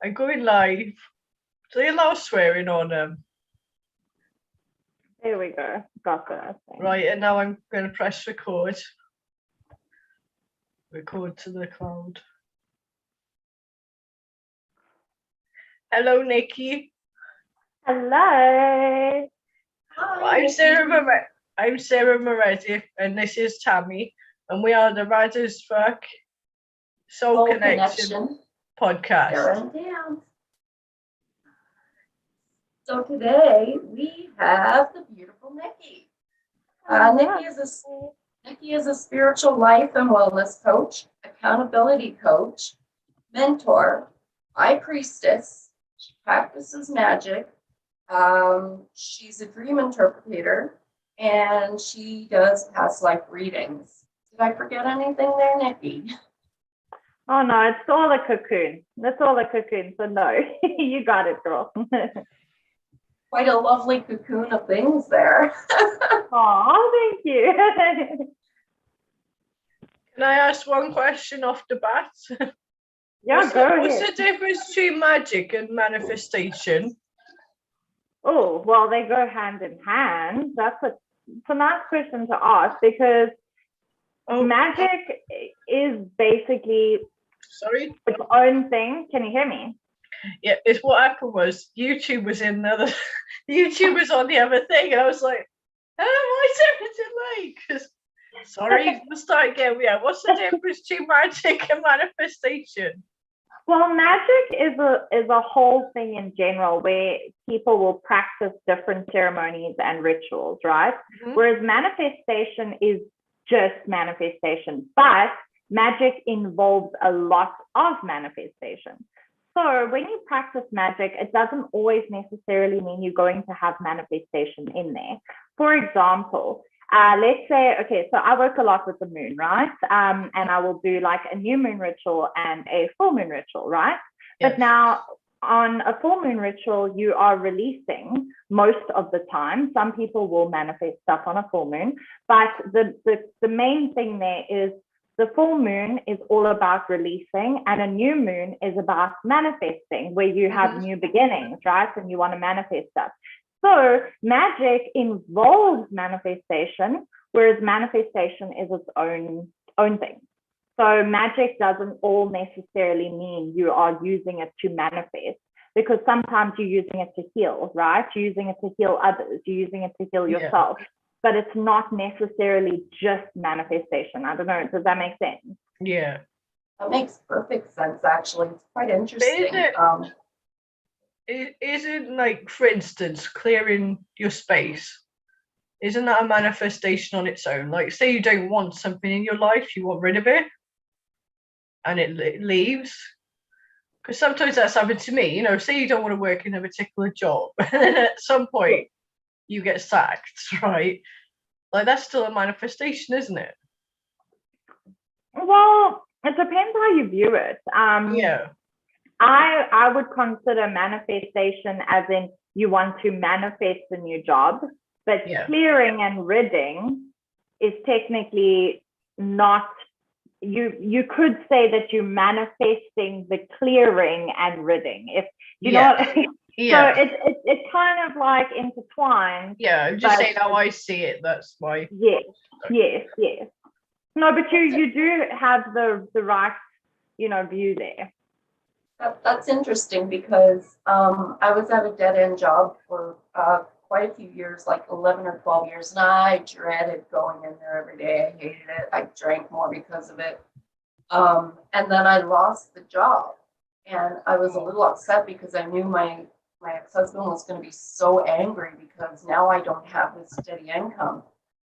I'm going live. Do they allow swearing on them? There we go. Got that. Right, and now I'm going to press record. Record to the cloud. Hello, Nikki. Hello. Hi, I'm Sarah Moretti, and this is Tammy, and we are the Rad as Fuck Soul Connection podcast. Sarah and Tam. So today we have the beautiful Nikki. Nikki is a spiritual life and wellness coach, accountability coach, mentor, high priestess. She practices magic. She's a dream interpreter, and she does past life readings. Did I forget anything there, Nikki? Oh no, it's all the cocoon. That's all the cocoon. So no, you got it, girl. Quite a lovely cocoon of things there. Oh, thank you. Can I ask one question off the bat? Yeah, What's the difference between magic and manifestation? Oh, well, they go hand in hand. It's a nice question to ask because magic is basically its own thing. Can you hear me? Yeah, it's what happened was YouTube was on the other thing, and I was like, what's everything like? Sorry, we'll start again. Yeah, what's the difference between magic and manifestation? Well, magic is a whole thing in general where people will practice different ceremonies and rituals, right? Mm-hmm. Whereas manifestation is just manifestation, but magic involves a lot of manifestation. So when you practice magic, it doesn't always necessarily mean you're going to have manifestation in there. For example, let's say, okay, so I work a lot with the moon, right? And I will do like a new moon ritual and a full moon ritual, right? Yes. But now on a full moon ritual, you are releasing most of the time. Some people will manifest stuff on a full moon, but the main thing there is the full moon is all about releasing, and a new moon is about manifesting, where you have new beginnings, right? And you want to manifest stuff. So magic involves manifestation, whereas manifestation is its own thing. So magic doesn't all necessarily mean you are using it to manifest, because sometimes you're using it to heal, right? You're using it to heal others. You're using it to heal yourself. Yeah. But it's not necessarily just manifestation. I don't know. Does that make sense? Yeah. That makes perfect sense, actually. It's quite interesting. Isn't like, for instance, clearing your space, isn't that a manifestation on its own? Like, say you don't want something in your life, you want rid of it, and it leaves. Because sometimes that's happened to me. Say you don't want to work in a particular job, and then at some point you get sacked, right? Like, that's still a manifestation, isn't it? Well, it depends how you view it. Yeah. I would consider manifestation as in you want to manifest a new job, but clearing and ridding is technically not, you could say that you're manifesting the clearing and ridding, if you know what I mean. Yeah. So it's kind of like intertwined. Yeah, I'm just saying how I see it. That's why. Yes. No, but you do have the right, view there. That's interesting because I was at a dead-end job for quite a few years, like 11 or 12 years, and I dreaded going in there every day. I hated it. I drank more because of it. And then I lost the job, and I was a little upset because I knew my ex-husband was going to be so angry because now I don't have this steady income.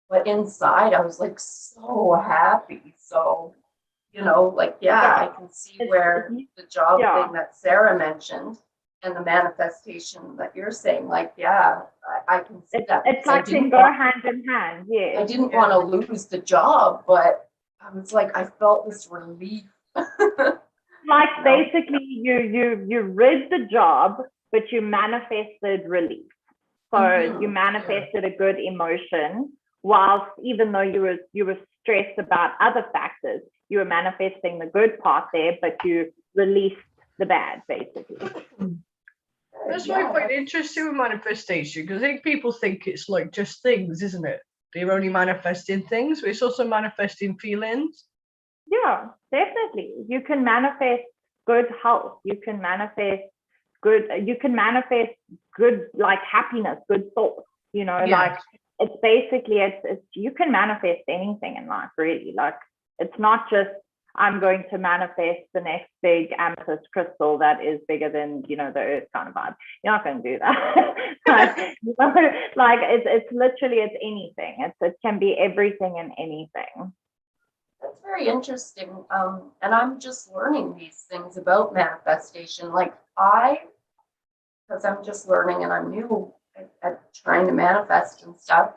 But inside, I was like so happy. So, I can see where the job thing that Sarah mentioned and the manifestation that you're saying, I can see that. It's like they go hand in hand. Yeah. I didn't want to lose the job, but I was like, I felt this relief. Like basically you rid the job, but you manifested relief. So you manifested a good emotion, whilst even though you were stressed about other factors, you were manifesting the good part there, but you released the bad, basically. That's why I find it interesting with manifestation, because I think people think it's like just things, isn't it? They're only manifesting things, but it's also manifesting feelings. Yeah, definitely. You can manifest good health. You can manifest good like happiness, good thoughts, like it's basically it's you can manifest anything in life, really. Like it's not just I'm going to manifest the next big amethyst crystal that is bigger than the earth kind of vibe. You're not going to do that. like it's literally it's anything. It can be everything and anything. That's very interesting. And I'm just learning these things about manifestation. Like because I'm just learning and I'm new at trying to manifest and stuff.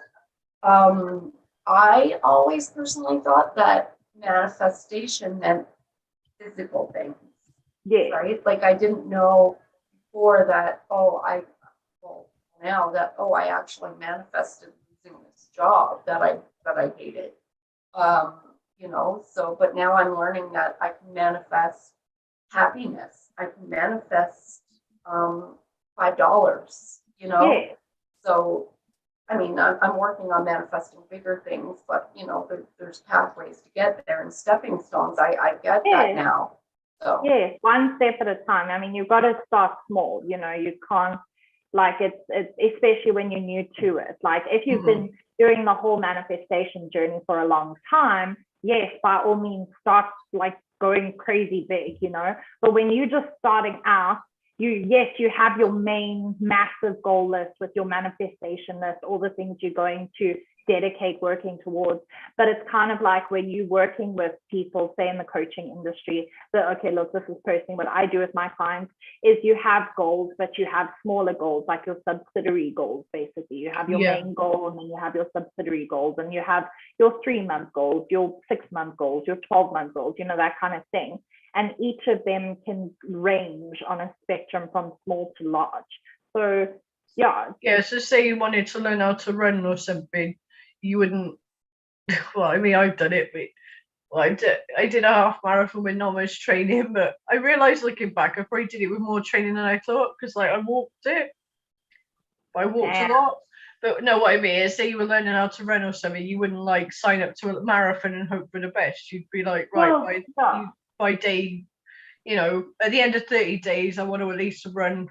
I always personally thought that manifestation meant physical things. Yeah. Right? Like I didn't know before that, I actually manifested losing this job that I hated. But now I'm learning that I can manifest happiness. I can manifest $5, Yeah. So, I mean, I'm working on manifesting bigger things, but, there's pathways to get there and stepping stones. I get that now. So. Yeah, one step at a time. I mean, you've got to start small, you can't, like it's especially when you're new to it. Like if you've been doing the whole manifestation journey for a long time, yes, by all means, start like going crazy big, But when you're just starting out, you have your main massive goal list with your manifestation list, all the things you're going to dedicate working towards. But it's kind of like when you're working with people, say in the coaching industry, this is personally what I do with my clients, is you have goals, but you have smaller goals, like your subsidiary goals, basically. You have your main goal, and then you have your subsidiary goals, and you have your 3-month goals, your 6-month goals, your 12-month goals, that kind of thing. And each of them can range on a spectrum from small to large. So, yeah. Yeah, so say you wanted to learn how to run or something, you wouldn't, well, I mean, I've done it, but I did a half marathon with not much training, but I realised looking back, I probably did it with more training than I thought, because I walked it. I walked a lot. But no, what I mean is, say you were learning how to run or something, you wouldn't sign up to a marathon and hope for the best. You'd be like, right, by day, at the end of 30 days, I want to at least run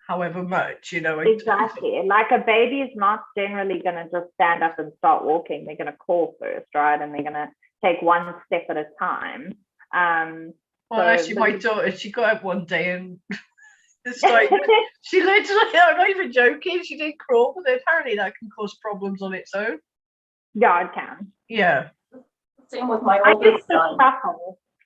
however much, Exactly. Like a baby is not generally going to just stand up and start walking. They're going to crawl first, right? And they're going to take one step at a time. Actually, my daughter, she got up one day and it's like, she literally, I'm not even joking, she did crawl, but apparently that can cause problems on its own. Yeah, it can. Yeah. Same with my oldest son.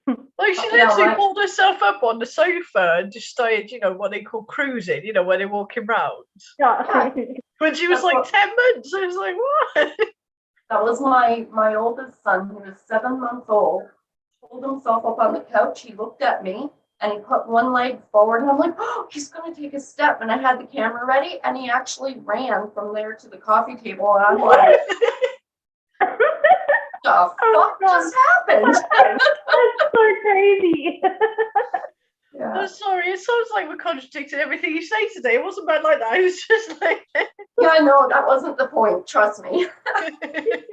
She literally pulled herself up on the sofa and just started, what they call cruising, when they're walking round. Yeah. When she was 10 months, I was like, what? That was my oldest son, who was 7 months old, pulled himself up on the couch. He looked at me and he put one leg forward, and I'm like, oh, he's going to take a step. And I had the camera ready, and he actually ran from there to the coffee table. And I'm like, the fuck just happened? That's so crazy. Yeah. I'm sorry, it sounds like we're contradicting everything you say today. It wasn't bad like that. It was just like... Yeah, I know, that wasn't the point, trust me. It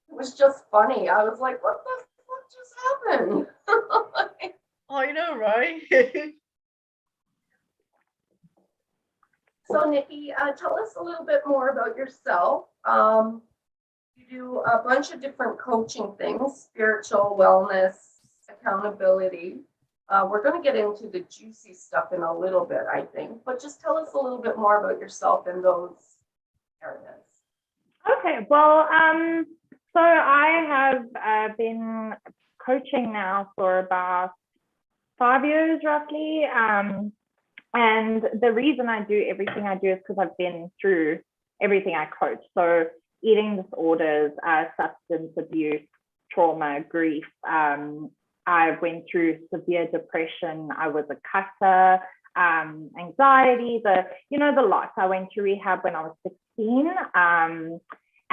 was just funny. I was like, what the fuck just happened? I know, right? So, Nikki, tell us a little bit more about yourself. You do a bunch of different coaching things, spiritual, wellness, accountability. We're going to get into the juicy stuff in a little bit, I think, but just tell us a little bit more about yourself in those areas. Okay, well, so I have been coaching now for about 5 years, roughly. And the reason I do everything I do is because I've been through everything I coach. So eating disorders, substance abuse, trauma, grief. I went through severe depression. I was a cutter, anxiety, the lot. I went to rehab when I was 16.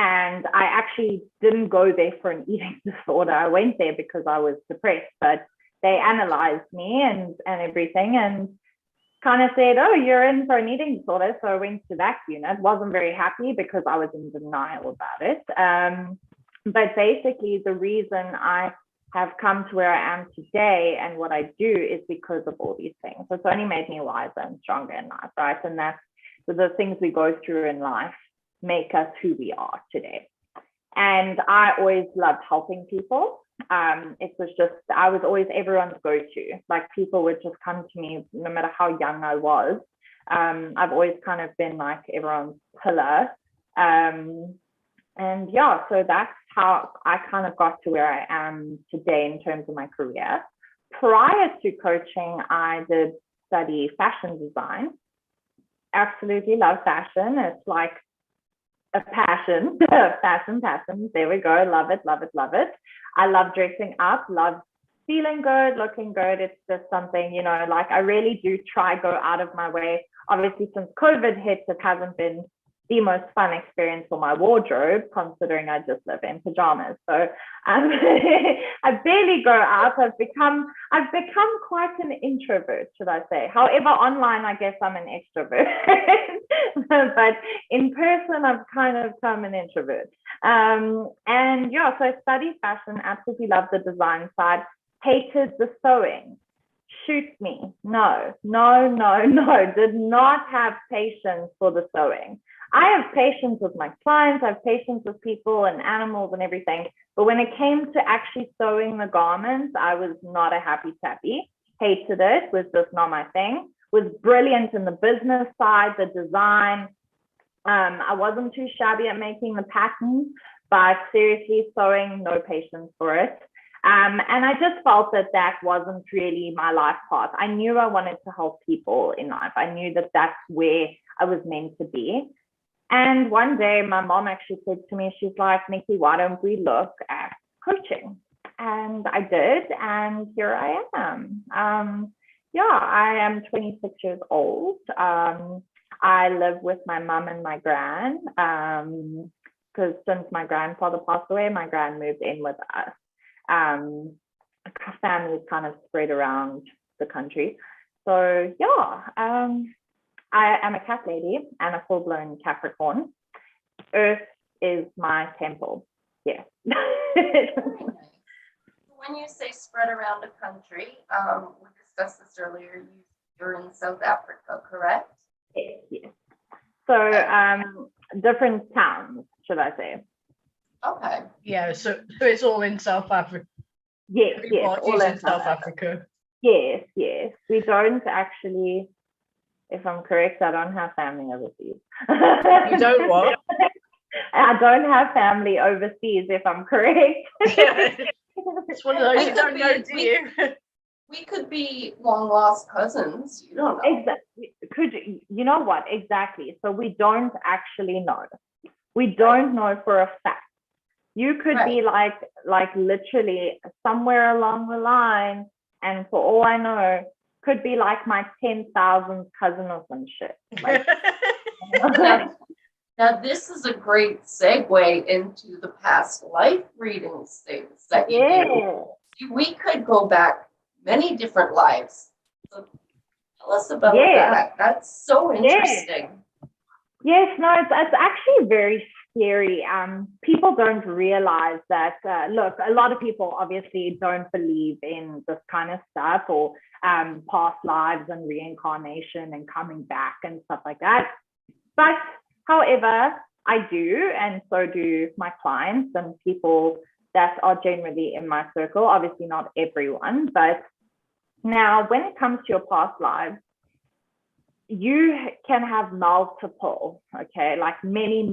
And I actually didn't go there for an eating disorder. I went there because I was depressed, but they analyzed me and everything, and kind of said, oh, you're in for an eating disorder. So I went to that unit. Wasn't very happy because I was in denial about it. But basically, the reason I have come to where I am today and what I do is because of all these things. So it's only made me wiser and stronger in life, right? And that's the things we go through in life make us who we are today. And I always loved helping people. It was just, I was always everyone's go-to. Like, people would just come to me no matter how young I was. I've always kind of been like everyone's pillar. And yeah, so that's how I kind of got to where I am today in terms of my career. Prior to coaching, I did study fashion design. Absolutely love fashion. It's like a passion. Fashion. There we go. Love it. I love dressing up, love feeling good, looking good. It's just something, you know, like I really do try go out of my way. Obviously, since COVID hit, it hasn't been the most fun experience for my wardrobe, considering I just live in pajamas. So I barely go out. I've become quite an introvert, should I say. However, online, I guess I'm an extrovert. But in person, I've kind of become an introvert. And yeah, so I studied fashion, absolutely loved the design side, hated the sewing. Shoot me. No. Did not have patience for the sewing. I have patience with my clients, I have patience with people and animals and everything. But when it came to actually sewing the garments, I was not a happy tappy. Hated it, was just not my thing. Was brilliant in the business side, the design. I wasn't too shabby at making the patterns, but seriously, sewing, no patience for it. And I just felt that wasn't really my life path. I knew I wanted to help people in life. I knew that that's where I was meant to be. And one day my mom actually said to me, she's like, Nikki, why don't we look at coaching? And I did, and here I am. I am 26 years old. I live with my mom and my gran, because since my grandfather passed away, my gran moved in with us. Family is kind of spread around the country. So yeah, I am a cat lady and a full-blown Capricorn. Earth is my temple. Yeah. When you say spread around the country, we discussed this earlier, you're in South Africa, correct? Yes. So different towns, should I say. Okay. Yeah, so it's all in South Africa. Yes, all in South Africa. Yes. We don't actually, if I'm correct, I don't have family overseas. You don't what? I don't have family overseas, if I'm correct. It's one of those you don't know, do you? We could be long lost cousins. You don't know. Exactly. You know what? Exactly. So we don't actually know. We don't know for a fact. You could be like literally somewhere along the line, and for all I know, could be like my 10,000th cousin or some shit. Like, now, this is a great segue into the past life readings things that you do. We could go back many different lives. So tell us about that. That's so interesting. Yes, no, it's actually very scary. People don't realize that, look, a lot of people obviously don't believe in this kind of stuff, or past lives and reincarnation and coming back and stuff like that. But however, I do, and so do my clients and people that are generally in my circle. Obviously not everyone, but now when it comes to your past lives, you can have multiple, okay, like many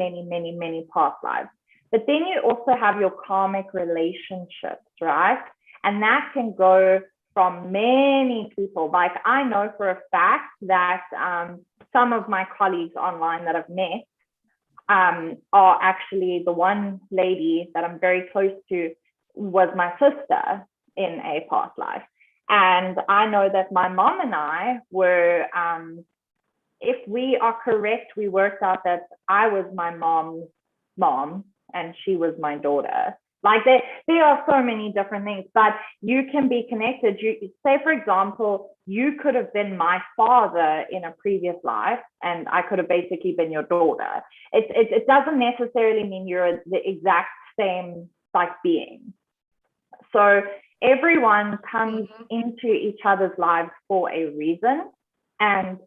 past lives. But then you also have your karmic relationships, right? And that can go from many people. Like, I know for a fact that some of my colleagues online that I've met are actually, the one lady that I'm very close to was my sister in a past life. And I know that my mom and I were, if we are correct, we worked out that I was my mom's mom and she was my daughter. Like there are so many different things, but you can be connected. You say, for example, you could have been my father in a previous life, and I could have basically been your daughter. It doesn't necessarily mean you're the exact same like being. So everyone comes into each other's lives for a reason, and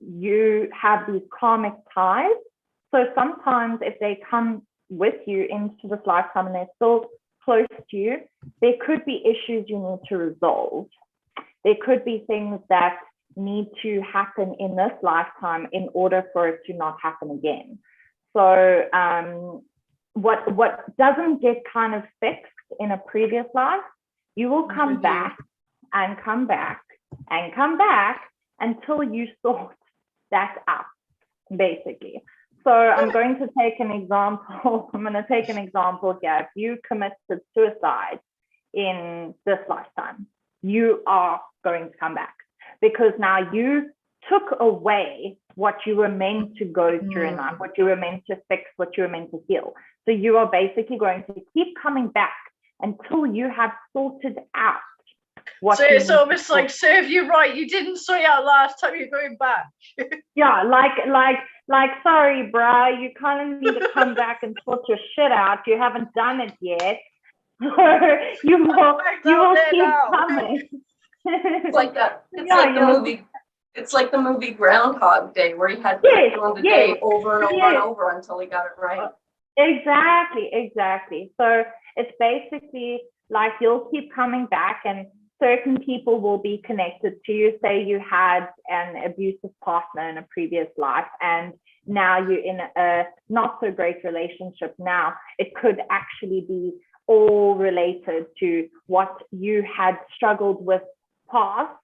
you have these karmic ties. So sometimes if they come with you into this lifetime and they're still close to you, there could be issues you need to resolve. There could be things that need to happen in this lifetime in order for it to not happen again. So what doesn't get kind of fixed in a previous life, you will come back and come back and come back until you sort that out, basically. So I'm going to take an example. Here. If you committed suicide in this lifetime, you are going to come back, because now you took away what you were meant to go through in life, what you were meant to fix, what you were meant to heal. So you are basically going to keep coming back until you have sorted out what. So it's almost like, serve you right, you didn't sort it out last time, you're going back. Yeah, like sorry, bruh, you kind of need to come back and sort your shit out. You haven't done it yet. you will keep coming. It's like that. It's like the movie Groundhog Day, where he had to keep doing the day over and over and over until he got it right. Exactly. So it's basically like you'll keep coming back, and certain people will be connected to you. Say you had an abusive partner in a previous life, and now you're in a not so great relationship now. It could actually be all related to what you had struggled with past.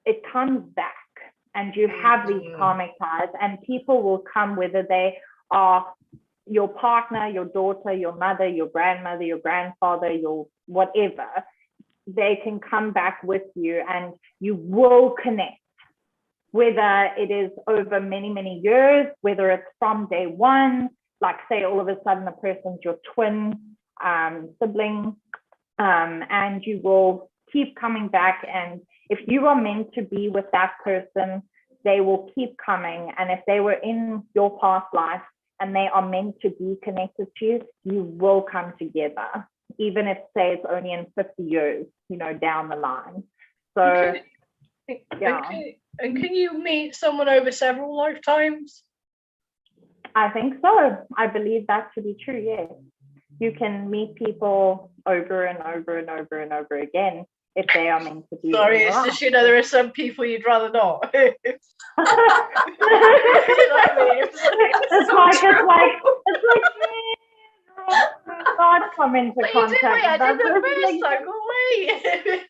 It comes back, and you have these karmic ties, and people will come, whether they are your partner, your daughter, your mother, your grandmother, your grandfather, your whatever. They can come back with you, and you will connect, whether it is over many, many years, whether it's from day one, like say all of a sudden the person's your twin sibling, and you will keep coming back. And if you are meant to be with that person, they will keep coming. And if they were in your past life and they are meant to be connected to you, you will come together, even if, say, it's only in 50 years, down the line. So, And can you meet someone over several lifetimes? I think so. I believe that to be true, yes. You can meet people over and over and over and over again if they are meant to be. Sorry, it's just, there are some people you'd rather not. It's like God come into contact. Go away.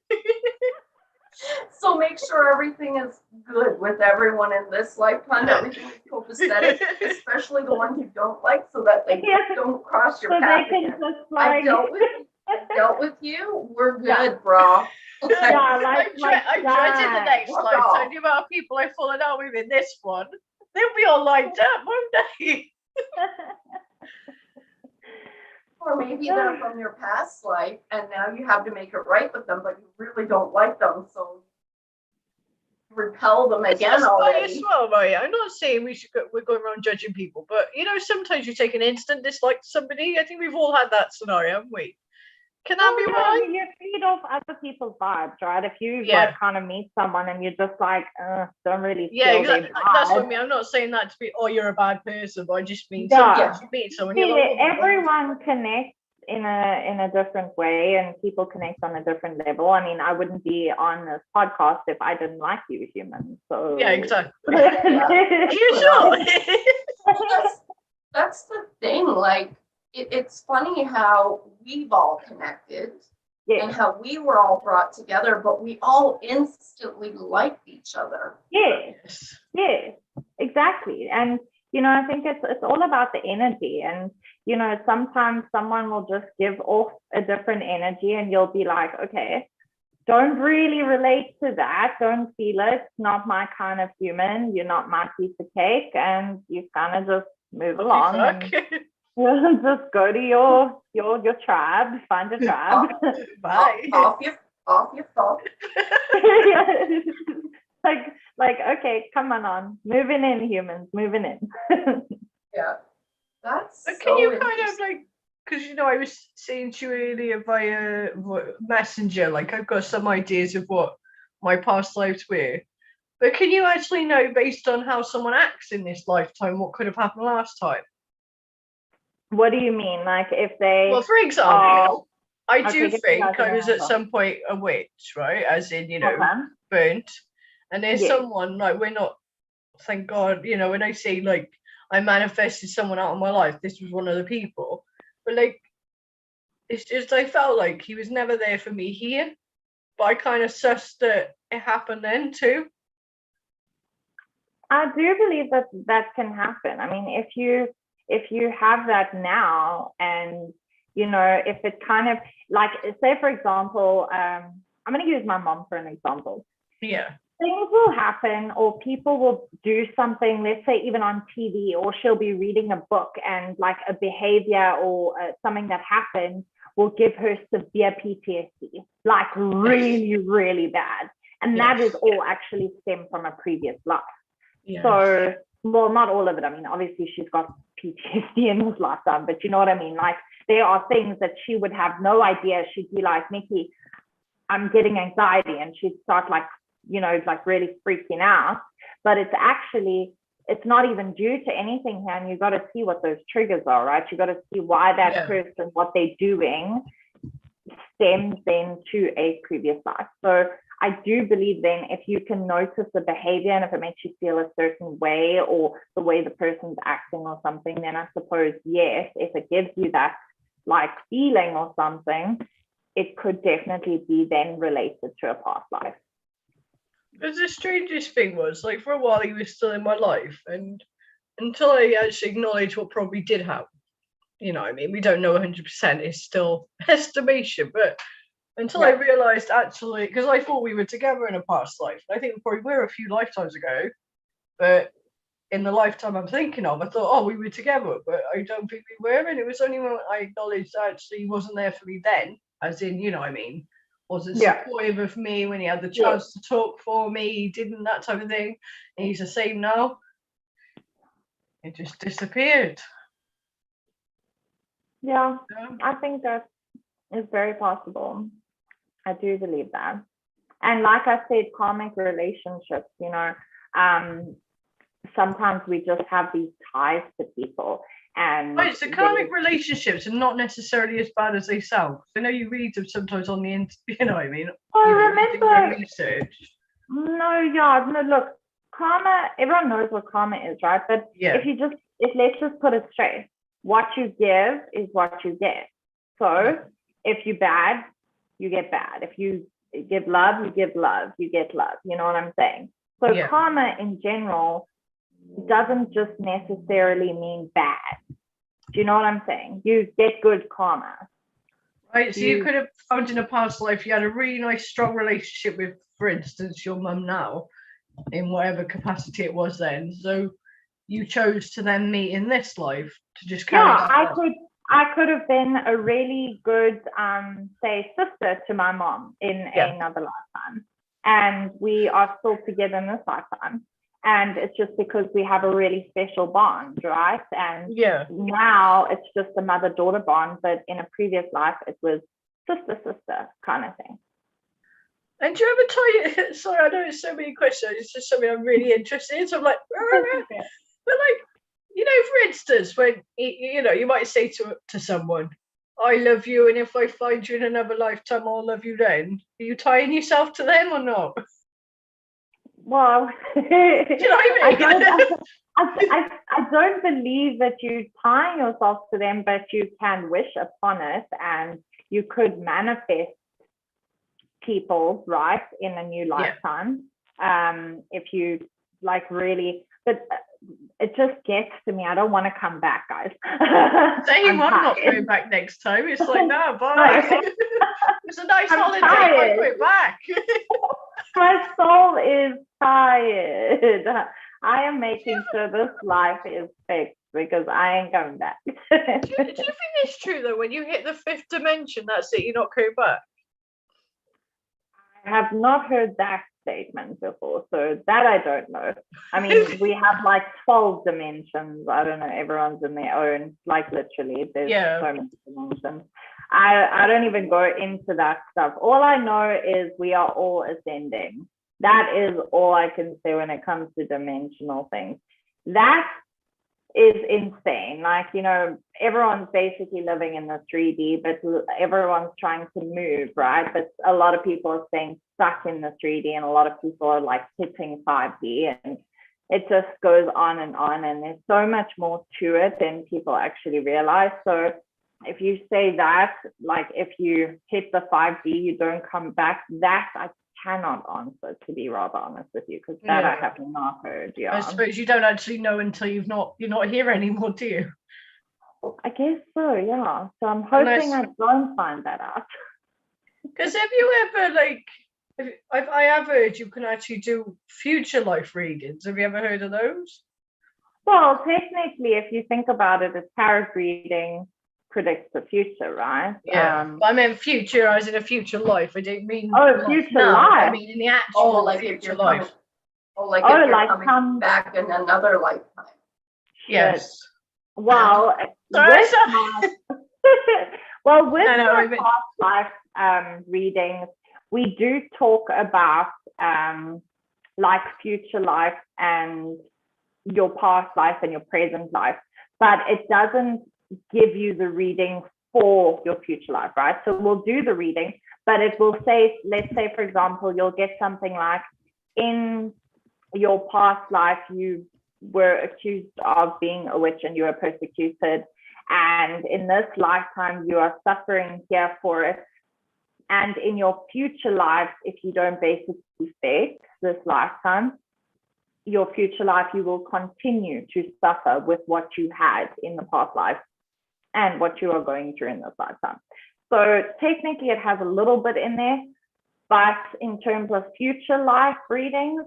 So make sure everything is good with everyone in this lifetime. Everything is copacetic, especially the ones you don't like, so that they don't cross your path again. I dealt with you. We're good, bro. I'm dreading the next lifetime. The amount of people I've fallen out with in this one, they'll be all lined up, won't they? Or maybe they're from your past life, and now you have to make it right with them, but you really don't like them, so repel them again already. Well, right? I'm not saying we're going around judging people, but sometimes you take an instant dislike to somebody. I think we've all had that scenario, haven't we? Can that be right? You feed off other people's vibes, right? If you kind of meet someone and you're just like, don't really feel exactly. That's what I mean. I'm not saying that to be, you're a bad person, but I just mean sometimes you meet someone. Everyone connects in a different way, and people connect on a different level. I mean, I wouldn't be on this podcast if I didn't like you, human. So exactly. Usually. That's the thing. Like, it's funny how we've all connected and how we were all brought together, but we all instantly liked each other. Yes, exactly. And I think it's all about the energy. And sometimes someone will just give off a different energy, and you'll be like, okay, don't really relate to that, don't feel it, it's not my kind of human, you're not my piece of cake, and you kind of just move along. Just go to your tribe, find a tribe. Bye. Off your phone. like, okay, come on. Moving in, humans, moving in. Yeah. That's But so can you kind of interesting. like, because I was saying to you earlier via Messenger, like I've got some ideas of what my past lives were. But can you actually know based on how someone acts in this lifetime what could have happened last time? What do you mean? Like if they Well, for example, are I do give me think an I was at example. some point a witch, right? As in, Okay. burnt. And there's Yes. someone like we're not, thank God, when I say like I manifested someone out of my life, this was one of the people. But like it's just I felt like he was never there for me here. But I kind of sussed that it happened then too. I do believe that can happen. I mean, if you have that now, and if it kind of like, say for example, I'm going to use my mom for an example. Yeah. Things will happen, or people will do something, let's say even on TV, or she'll be reading a book and like a behavior or something that happened will give her severe PTSD, like really, really bad. And that is all actually stemmed from a previous life. Yes. So, well, not all of it. I mean, obviously she's got PTSD in this lifetime, but you know what I mean? Like there are things that she would have no idea. She'd be like, Nikki, I'm getting anxiety. And she'd start like, like really freaking out. But it's not even due to anything here. And you got to see what those triggers are, right? You got to see why that person, what they're doing stems then to a previous life. So I do believe then if you can notice the behavior and if it makes you feel a certain way or the way the person's acting or something, then I suppose, yes, if it gives you that like feeling or something, it could definitely be then related to a past life. Because the strangest thing was, like, for a while he was still in my life, and until I actually acknowledged what probably did happen, I mean, we don't know 100%, it's still estimation, but until I realised actually, because I thought we were together in a past life, I think we probably were a few lifetimes ago, but in the lifetime I'm thinking of, I thought, oh, we were together, but I don't think we were, and it was only when I acknowledged actually he wasn't there for me then, as in, I mean, wasn't supportive of me when he had the chance to talk for me, he didn't, that type of thing, and he's the same now. It just disappeared. Yeah, I think that is very possible. I do believe that. And like I said, karmic relationships, sometimes we just have these ties to people. And right, so karmic relationships are not necessarily as bad as they sound. I know you read them sometimes on the internet, you know what I mean? Well, remember, research. No, look, karma, everyone knows what karma is, right? But let's just put it straight. What you give is what you get. So if you're bad, you get bad. If you give love, you give love, you get love. You know what I'm saying? So karma in general doesn't just necessarily mean bad. Do you know what I'm saying? You get good karma. Right, so you could have found in a past life you had a really nice, strong relationship with, for instance, your mum now, in whatever capacity it was then. So you chose to then meet in this life to just carry that on. I could have been a really good, say, sister to my mom in another lifetime. And we are still together in this lifetime. And it's just because we have a really special bond, right? And now it's just a mother-daughter bond, but in a previous life, it was sister-sister kind of thing. And do you ever tell you, sorry, I know it's so many questions, it's just something I'm really interested in. So I'm like, but like, for instance, when, you might say to someone, I love you, and if I find you in another lifetime, I'll love you then. Are you tying yourself to them or not? Well, do you know what I mean? I don't believe that you tying yourself to them, but you can wish upon it, and you could manifest people, right, in a new lifetime. If you like really, but it just gets to me. I don't want to come back, guys. Same, I'm not going back next time. It's like, no, bye. It's a nice holiday. I'm going back. My soul is tired. I am making sure this life is fixed. because I ain't coming back. Do you think it's true though? When you hit the fifth dimension, that's it. You're not coming back. I have not heard that statement before, so that I don't know. I mean, we have like 12 dimensions. I don't know. Everyone's in their own, like literally, there's so many dimensions. I don't even go into that stuff. All I know is we are all ascending. That is all I can say when it comes to dimensional things. That is insane. Like, you know, everyone's basically living in the 3D, but everyone's trying to move, right? But a lot of people are staying stuck in the 3D, and a lot of people are like hitting 5D, and it just goes on, and there's so much more to it than people actually realize. So if you say that, like if you hit the 5D, you don't come back, that I cannot answer, to be rather honest with you, because that I have not heard. I suppose you don't actually know until you're not here anymore, do you? I guess so, yeah. So I'm hoping I don't find that out. Because have you ever I have heard you can actually do future life readings. Have you ever heard of those? Well, technically, if you think about it, a tarot reading predicts the future, right? Yeah. I meant future as in a future life. I don't mean future life. I mean in the actual future life. If you're coming back in another lifetime. Yes. Well, with past life readings, we do talk about like future life and your past life and your present life, but it doesn't give you the reading for your future life, right? So we'll do the reading, but it will say, let's say, for example, you'll get something like, in your past life, you were accused of being a witch and you were persecuted. And in this lifetime, you are suffering here for it. And in your future life, if you don't basically fix this lifetime, your future life, you will continue to suffer with what you had in the past life and what you are going through in this lifetime. So technically it has a little bit in there, but in terms of future life readings,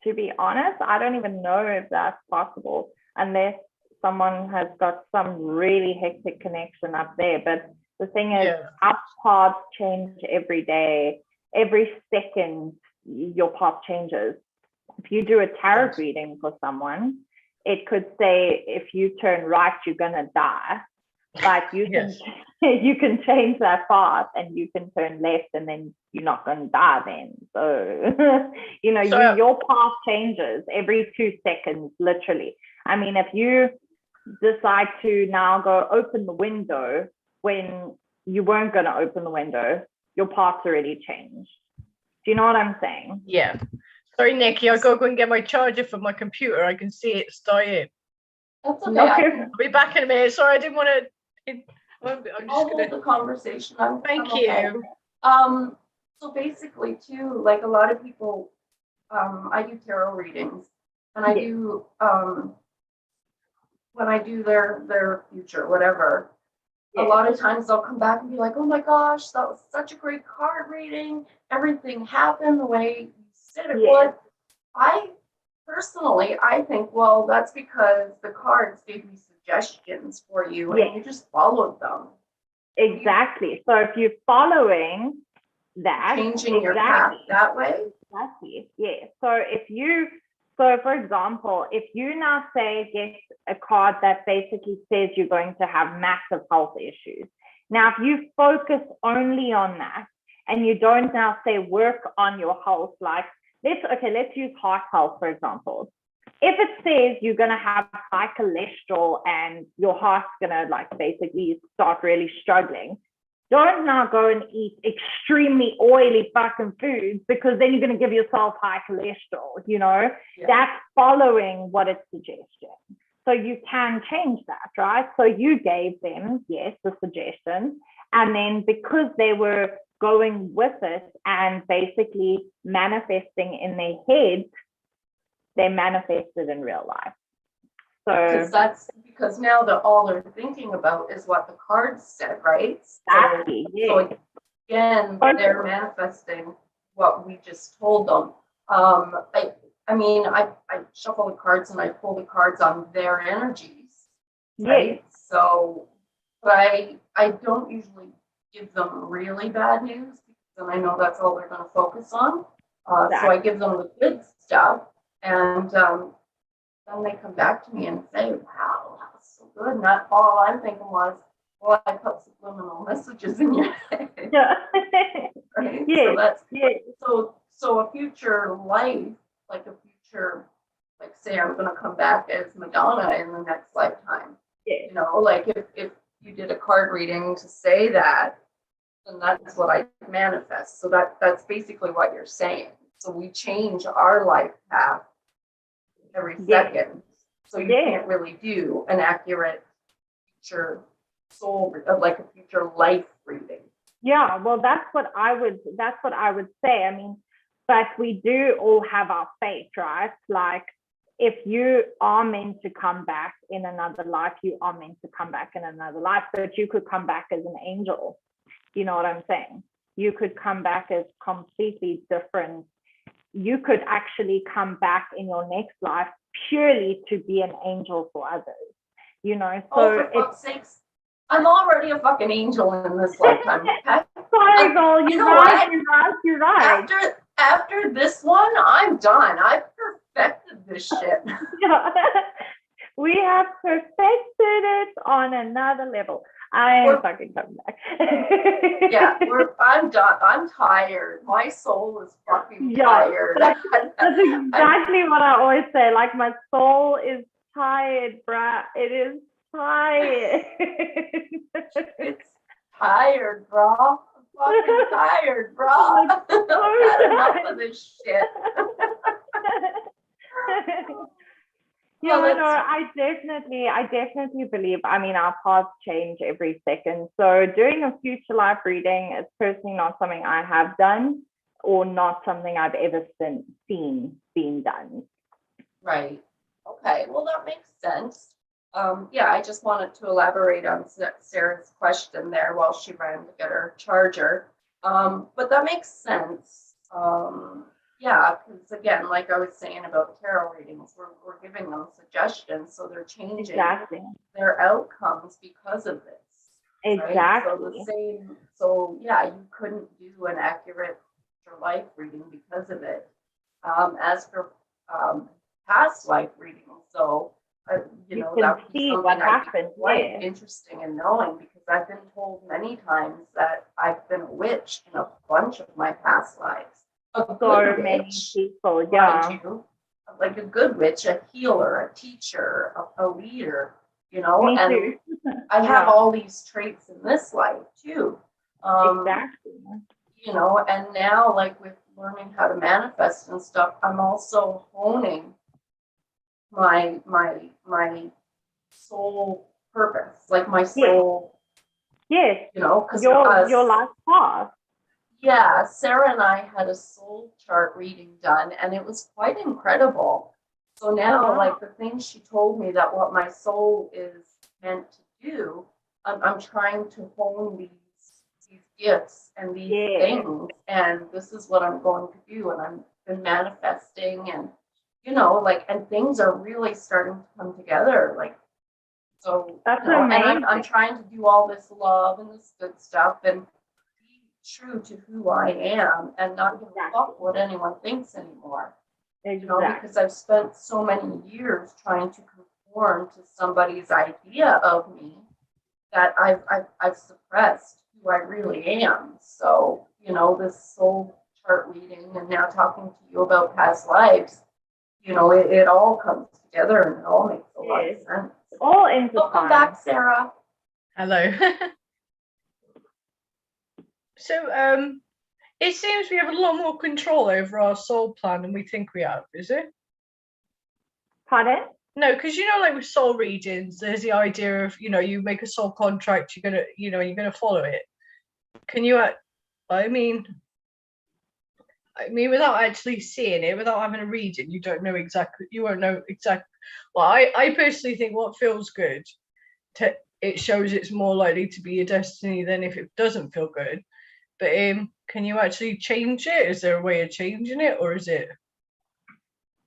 to be honest, I don't even know if that's possible unless someone has got some really hectic connection up there. But the thing is, our paths change every day. Every second, your path changes. If you do a tarot reading for someone, it could say, if you turn right, you're going to die. But you can you can change that path and you can turn left and then you're not going to die then. So, you know, your path changes every 2 seconds, literally. I mean, if you decide to now go open the window when you weren't going to open the window, your path's already changed. Do you know what I'm saying? Yeah. Sorry, Nikki, I gotta go and get my charger for my computer. I can see it's dying. That's okay. I'll be back in a minute. Sorry, I didn't want to. I'm just hold the conversation. Thank you. So basically, too, like a lot of people, I do tarot readings, and I do when I do their future, whatever. A lot of times they'll come back and be like, "Oh my gosh, that was such a great card reading. Everything happened the way you said it would." I personally, I think, well, that's because the cards gave you suggestions for you and you just followed them. Exactly. So if you're following that, changing your path that way. Exactly. Yeah. So for example, if you now say get a card that basically says you're going to have massive health issues. Now, if you focus only on that and you don't now say work on your health, like let's use heart health, for example. If it says you're going to have high cholesterol and your heart's going to like basically start really struggling, don't now go and eat extremely oily fucking foods, because then you're going to give yourself high cholesterol, you know? That's following what it's suggesting. So you can change that, right? So you gave them, the suggestion. And then because they were going with it and basically manifesting in their head, they manifested in real life. So that's because now all they're thinking about is what the cards said, right? Exactly. So again, they're manifesting what we just told them. I mean, I shuffle the cards and I pull the cards on their energies. right? So, but I don't usually give them really bad news because then I know that's all they're going to focus on. So I give them the good stuff, and then they come back to me and say, "Wow, that was so good." And that all I'm thinking was, "Well, I put subliminal messages in your head." Yeah. Right? Yes. So that's Yes. so a future life, like a future, like say I'm going to come back as Madonna in the next lifetime. Yes. You know, like if you did a card reading to say that, then that's what I manifest. So that's basically what you're saying. So we change our life path every second. So you can't really do an accurate future soul, like a future life reading. Yeah, well, that's what I would say. I mean, but we do all have our fate, right? Like, if you are meant to come back in another life, you are meant to come back in another life, but you could come back as an angel. You know what I'm saying? You could come back as completely different. You could actually come back in your next life purely to be an angel for others. You know, so for fuck's sakes, I'm already a fucking angel in this lifetime. Okay? Sorry, girl, you're right. After this one, I'm done. I've perfected this shit. Yeah. We have perfected it on another level. I ain't fucking coming back. Yeah, I'm done. I'm tired. My soul is fucking tired. That's exactly what I always say. Like, my soul is tired, bruh. It is tired. It's tired, bro. I'm fucking tired, bro. I've had enough of this shit. Yeah, no, I definitely believe, I mean, our paths change every second. So doing a future life reading is personally not something I have done, or not something I've ever seen being done. Right. Okay. Well, that makes sense. Yeah, I just wanted to elaborate on Sarah's question there while she ran to get her charger. But that makes sense. Yeah, because again, like I was saying about tarot readings, we're giving them suggestions, so they're changing their outcomes because of this. Exactly. Right? So yeah, you couldn't do an accurate life reading because of it. As for past life readings, so that would be something I'd be quite interesting in knowing, because I've been told many times that I've been a witch in a bunch of my past lives. So many people, yeah. Like a good witch, a healer, a teacher, a leader, Me and too. I have all these traits in this life too. Exactly. And now, like, with learning how to manifest and stuff, I'm also honing my soul purpose, like my soul. Yes. Because your life path. Yeah, Sarah and I had a soul chart reading done, and it was quite incredible. So now, like, the things she told me that what my soul is meant to do, I'm trying to hone these gifts and these things, and this is what I'm going to do, and I've been manifesting, and and things are really starting to come together, like, so that's amazing. And I'm trying to do all this love and this good stuff and be true to who I am and not give a fuck what anyone thinks anymore. Because I've spent so many years trying to conform to somebody's idea of me that I've suppressed who I really am. So, this soul chart reading and now talking to you about past lives, it all comes together and it all makes a lot of sense. All in the Welcome back, Sarah. Hello. So, it seems we have a lot more control over our soul plan than we think we have, is it? Pardon? No, because like with soul readings, there's the idea of you make a soul contract, you're gonna follow it. Can you? I mean, without actually seeing it, without having a reading, you won't know exactly. Well, I personally think what feels good, it shows it's more likely to be your destiny than if it doesn't feel good. But can you actually change it? Is there a way of changing it, or is it?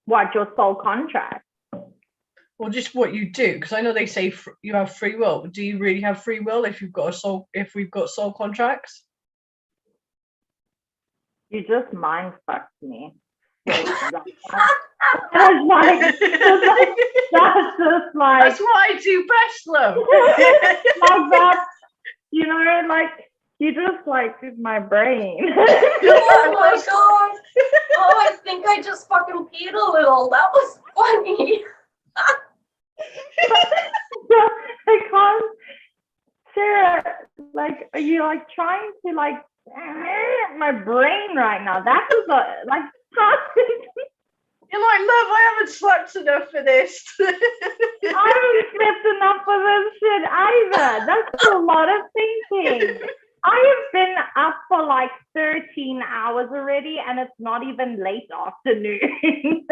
What, your soul contract? or just what you do? Because I know they say you have free will. Do you really have free will if we've got soul contracts? You just mind fucked me. That's like, that's just like, that's what I do best, love. like that, you know, like you just like my brain. Oh my god! Oh, I think I just fucking peed a little. That was funny. I can't, Sarah. Like, are you like trying to like my brain right now? That was like. You're like, love, I haven't slept enough for this. I haven't slept enough for this shit either. That's a lot of thinking. I have been up for like 13 hours already, and it's not even late afternoon.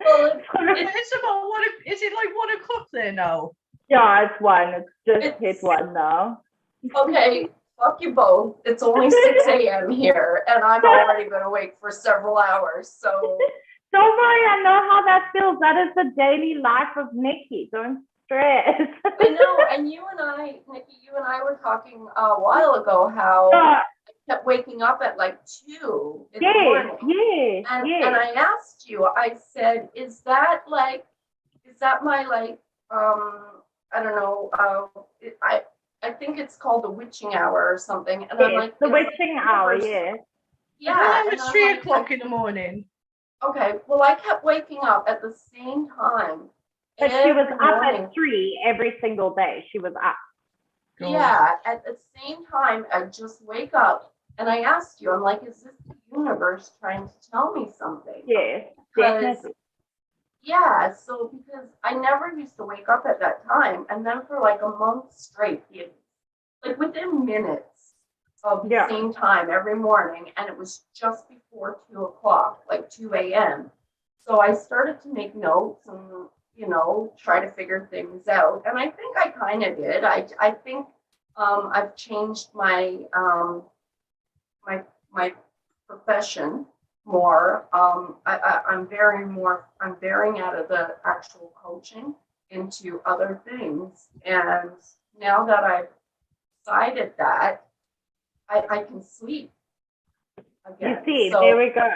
Well, it's about is it like 1 o'clock there now? Yeah, it's 1. It's just hit 1 now. Okay, fuck you both. It's only 6 a.m. here, and I'm already been awake for several hours. So don't worry, I know how that feels. That is the daily life of Nikki. Don't stress. I know, and you and I, Nikki, you and I were talking a while ago how I kept waking up at like 2 in the morning. Yes. And I asked you, I said, is that my like, I don't know, I think it's called the witching hour or something. And I'm like, the witching hour, yes. Yeah. It's 3 o'clock in the morning. Okay, well, I kept waking up at the same time. But she was up at 3 every single day. She was up. Yeah, at the same time, I just wake up and I asked you, I'm like, is this the universe trying to tell me something? Yes, definitely. Yeah, so because I never used to wake up at that time. And then for like a month straight, like within minutes of the same time every morning, and it was just before 2 o'clock, like 2 a.m. So I started to make notes and, you know, try to figure things out. And I think I kind of did. I think I've changed my my profession more. I'm varying out of the actual coaching into other things. And now that I've decided that, I can sleep again. You see, so, there we go.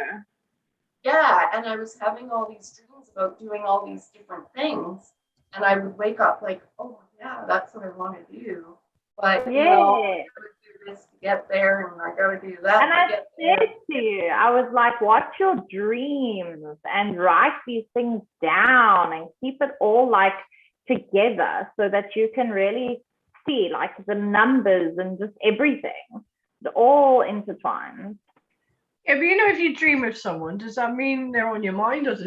Yeah, and I was having all these dreams about doing all these different things, and I would wake up like, oh yeah, that's what I want to do. But you know, I gotta do this to get there, and I gotta do that. And I said to you, I was like, watch your dreams and write these things down and keep it all like together so that you can really see like the numbers and just everything. It's all intertwined. Yeah, but you know, if you dream of someone, does that mean they're on your mind, or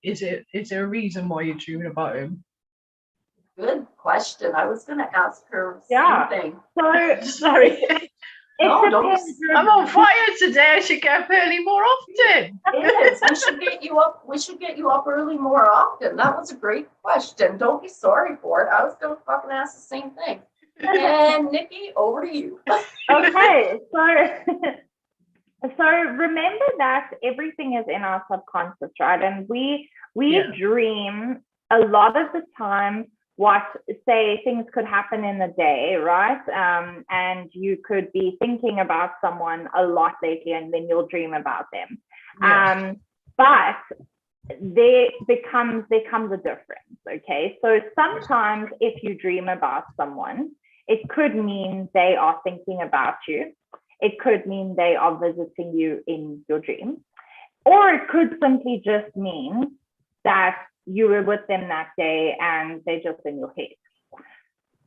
is there a reason why you're dreaming about him? Good question. I was going to ask her the same thing. So sorry. No, I'm on fire today. I should get up early more often. It is. We should get you up. We should get you up early more often. That was a great question. Don't be sorry for it. I was going to fucking ask the same thing. And Nikki, over to you. Okay, so remember that everything is in our subconscious, right? And we dream a lot of the time. What, say, things could happen in the day, right? And you could be thinking about someone a lot lately, and then you'll dream about them. Yes. But there becomes a difference, okay? So sometimes if you dream about someone, it could mean they are thinking about you. It could mean they are visiting you in your dream. Or it could simply just mean that you were with them that day and they're just in your head.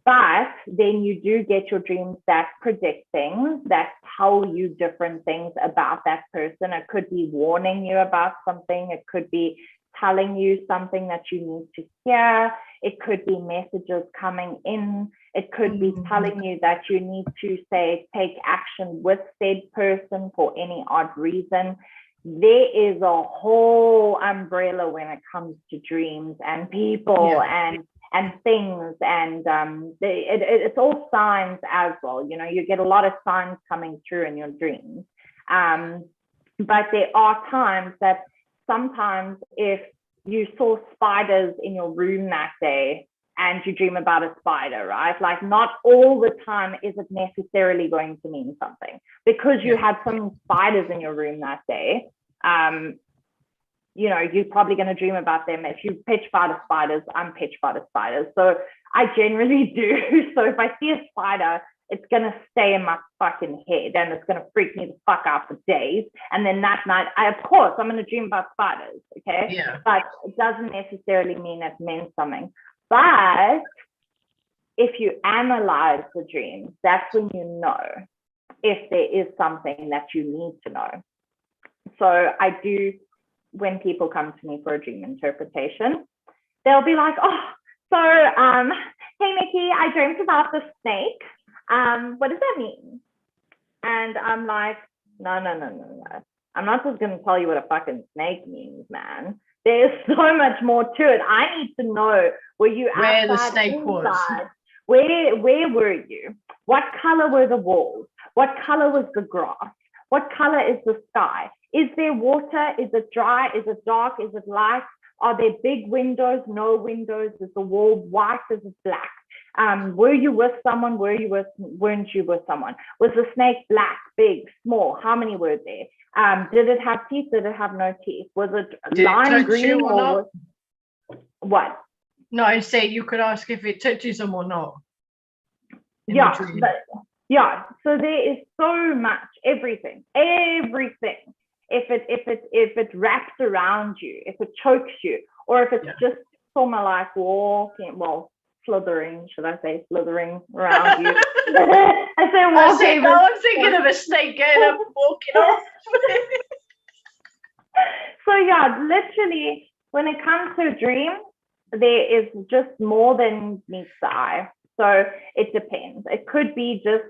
But then you do get your dreams that predict things, that tell you different things about that person. It could be warning you about something. It could be telling you something that you need to hear. It could be messages coming in. It could be telling you that you need to, say, take action with said person for any odd reason. There is a whole umbrella when it comes to dreams and people and things, and it's all signs as well. You know, you get a lot of signs coming through in your dreams. But there are times that sometimes if you saw spiders in your room that day and you dream about a spider, right? Like not all the time is it necessarily going to mean something. Because you had some spiders in your room that day, you know, you're probably going to dream about them. If you pitch fighter spiders, I'm pitch fighter spiders. So I generally do. So if I see a spider, it's going to stay in my fucking head and it's going to freak me the fuck out for days. And then that night, of course, I'm going to dream about spiders, okay? Yeah. But it doesn't necessarily mean it meant something. But if you analyze the dream, that's when you know if there is something that you need to know. So I do, when people come to me for a dream interpretation, they'll be like, oh, so, hey, Nikki, I dreamt about the snake. What does that mean? And I'm like, no. I'm not just going to tell you what a fucking snake means, man. There's so much more to it. I need to know, were you where the outside, snake inside? was. Where were you? What color were the walls? What color was the grass? What color is the sky? Is there water? Is it dry? Is it dark? Is it light? Are there big windows? No windows? Is the wall white? Is it black? Were you with someone? Weren't you with someone? Was the snake black, big, small? How many were there? Did it have teeth? Did it have no teeth? Was it lime green or was, what? No, I'd say you could ask if it touches them or not. Yeah, so there is so much, everything. If it wraps around you, if it chokes you, or if it's just sort of like walking, slithering, should I say, slithering around you. I say walking. I'm thinking of a snake getting up and walking off. So yeah, literally, when it comes to a dream, there is just more than meets the eye. So it depends. It could be just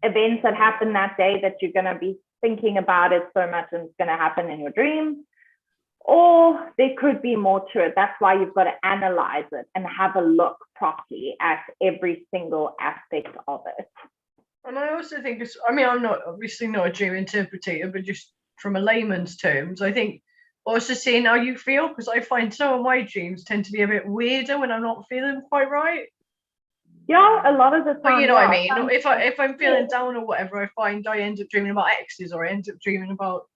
events that happen that day that you're going to be thinking about it so much and it's going to happen in your dreams. Or there could be more to it. That's why you've got to analyze it and have a look properly at every single aspect of it. And I also think it's, I mean, I'm not obviously not a dream interpreter, but just from a layman's terms, I think also seeing how you feel, because I find some of my dreams tend to be a bit weirder when I'm not feeling quite right. Yeah, a lot of the time. But you know what I mean? If I'm feeling down or whatever, I find I end up dreaming about exes, or I end up dreaming about,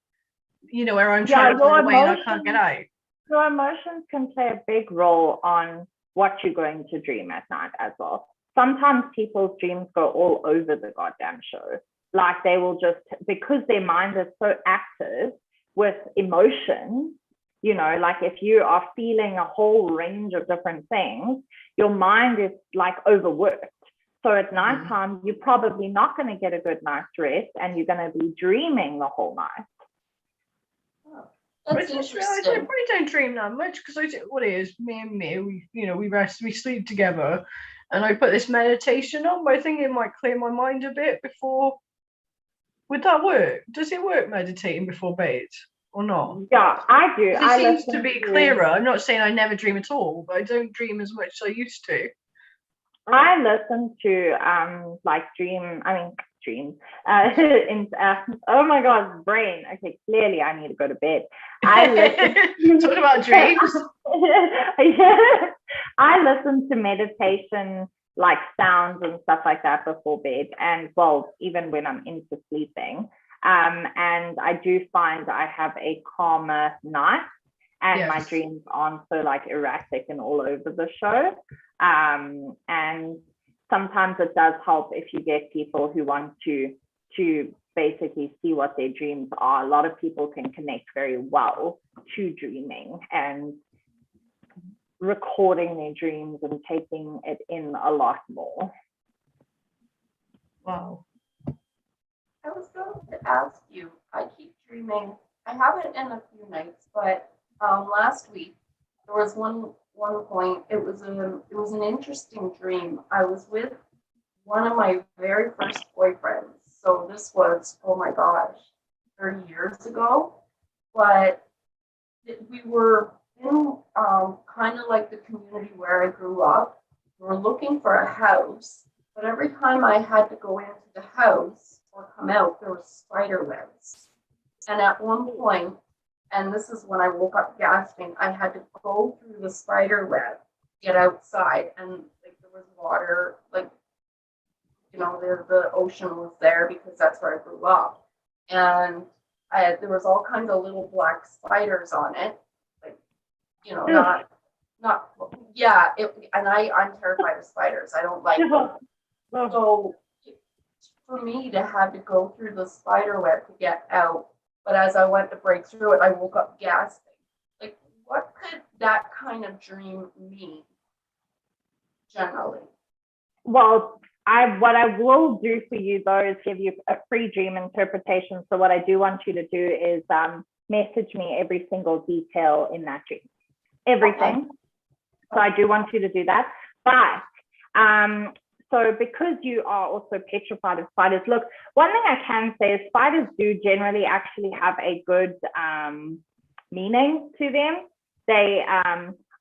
you know, where I'm trying to run away and I can't get out. Your emotions can play a big role on what you're going to dream at night as well. Sometimes people's dreams go all over the goddamn show. Like they will just, because their mind is so active with emotions, you know, like if you are feeling a whole range of different things, your mind is like overworked. So at nighttime, you're probably not going to get a good night's rest and you're going to be dreaming the whole night. That's interesting. I probably don't dream that much because I do, what it is, me and me, we rest, we sleep together, and I put this meditation on, but I think it might clear my mind a bit before. Would that work? Does it work meditating before bed or not? Yeah, I do. It seems to be clearer. I'm not saying I never dream at all, but I don't dream as much as I used to. I listen to dreams. Oh my god, brain. Okay, clearly I need to go to bed. Talk about dreams. I listen to meditation like sounds and stuff like that before bed, and even when I'm into sleeping. And I do find I have a calmer night, and my dreams aren't so like erratic and all over the show. And sometimes it does help if you get people who want to basically see what their dreams are. A lot of people can connect very well to dreaming and recording their dreams and taking it in a lot more. Wow. I was going to ask you, I keep dreaming. I haven't in a few nights, but last week there was one point. It was an interesting dream. I was with one of my very first boyfriends. So this was, oh my gosh, 30 years ago. But we were in kind of like the community where I grew up. We were looking for a house, but every time I had to go into the house or come out, there were spider webs. And at one point, And this is when I woke up gasping. I had to go through the spider web, get outside, and like there was water, like the ocean was there because that's where I grew up, and there was all kinds of little black spiders on it, like not yeah. And I'm terrified of spiders. I don't like them. So for me to have to go through the spider web to get out, but as I went to break through it, I woke up gasping. Like, what could that kind of dream mean generally? Well, what I will do for you though is give you a free dream interpretation. So what I do want you to do is message me every single detail in that dream, everything. Okay. So I do want you to do that. But so because you are also petrified of spiders, look, one thing I can say is spiders do generally actually have a good meaning to them. They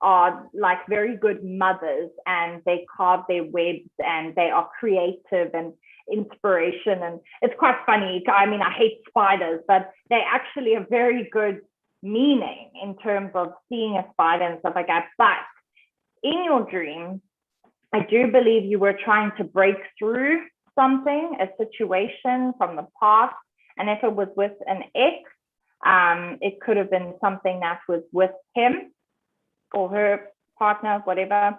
are like very good mothers, and they carve their webs, and they are creative and inspiration. And it's quite funny. I mean, I hate spiders, but they actually have very good meaning in terms of seeing a spider and stuff like that. But in your dream, I do believe you were trying to break through something, a situation from the past. And if it was with an ex, it could have been something that was with him or her partner, whatever,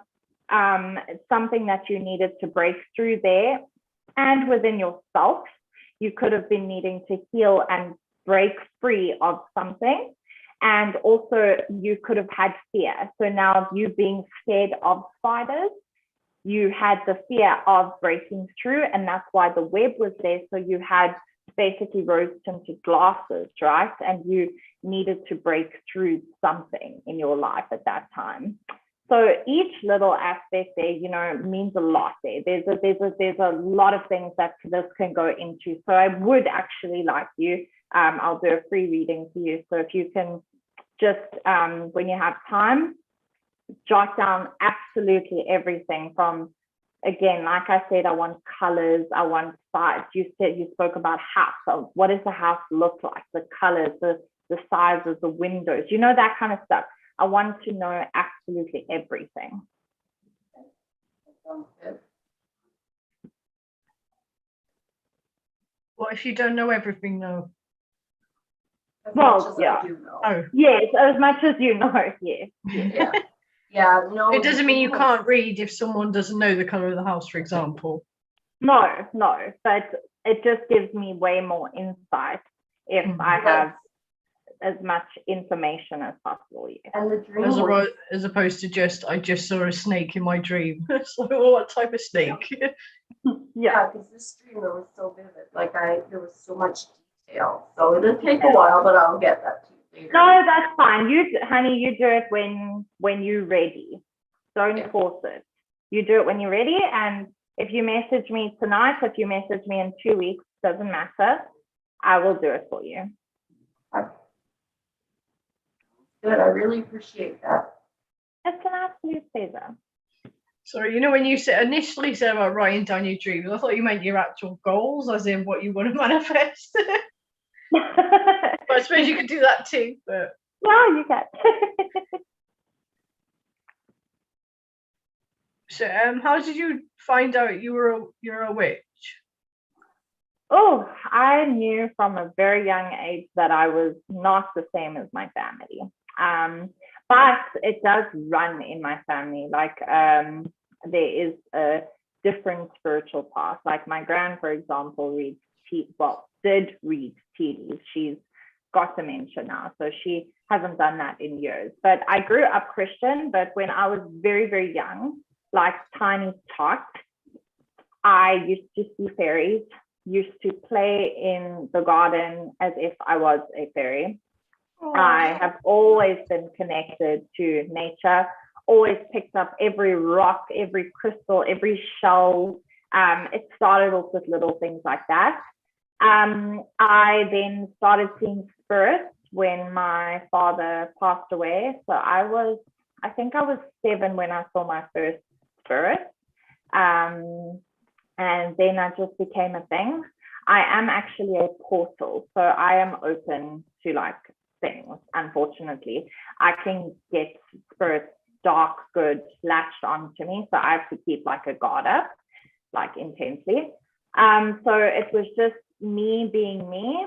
something that you needed to break through there. And within yourself, you could have been needing to heal and break free of something. And also you could have had fear. So now you being scared of spiders, you had the fear of breaking through, and that's why the web was there. So you had basically rose-tinted glasses, right? And you needed to break through something in your life at that time. So each little aspect there, means a lot there. There's a lot of things that this can go into. So I would actually like you, I'll do a free reading for you. So if you can just, when you have time, jot down absolutely everything from, again, like I said, I want colors, I want size. You spoke about house. So what does the house look like? The colors, the sizes, the windows, that kind of stuff. I want to know absolutely everything. What if you don't know everything though? Well, yeah. Oh. Yes, as much as you know, yes. Yeah. Yeah, no. It doesn't mean you can't read if someone doesn't know the color of the house, for example. No, but it just gives me way more insight if I have as much information as possible. Yeah. And the dream as opposed to I just saw a snake in my dream. So what type of snake? Yeah, because this dream, it was so vivid. Like there was so much detail. So it'll take a while, but I'll get that to you later. No, that's fine. Honey, you do it when you're ready. Don't force it. You do it when you're ready. And if you message me tonight, if you message me in 2 weeks, doesn't matter. I will do it for you. Good. I really appreciate that. It's an absolute pleasure. Sorry, when you initially said about writing down your dreams, I thought you meant your actual goals, as in what you want to manifest. But I suppose you could do that too. But yeah, you can. So, how did you find out you're a witch? Oh, I knew from a very young age that I was not the same as my family. But it does run in my family. Like there is a different spiritual path. Like my gran, for example, did read tea leaves. She's got dementia now, so she hasn't done that in years. But I grew up Christian, but when I was very, very young, like tiny tot, I used to see fairies, used to play in the garden as if I was a fairy. Aww. I have always been connected to nature, always picked up every rock, every crystal, every shell. It started off with little things like that. I then started seeing spirits when my father passed away. So I think I was 7 when I saw my first spirit. And then I just became a thing. I am actually a portal. So I am open to like things, unfortunately. I can get spirits, dark, good, latched onto me. So I have to keep like a guard up, like intensely. So it was just me being me,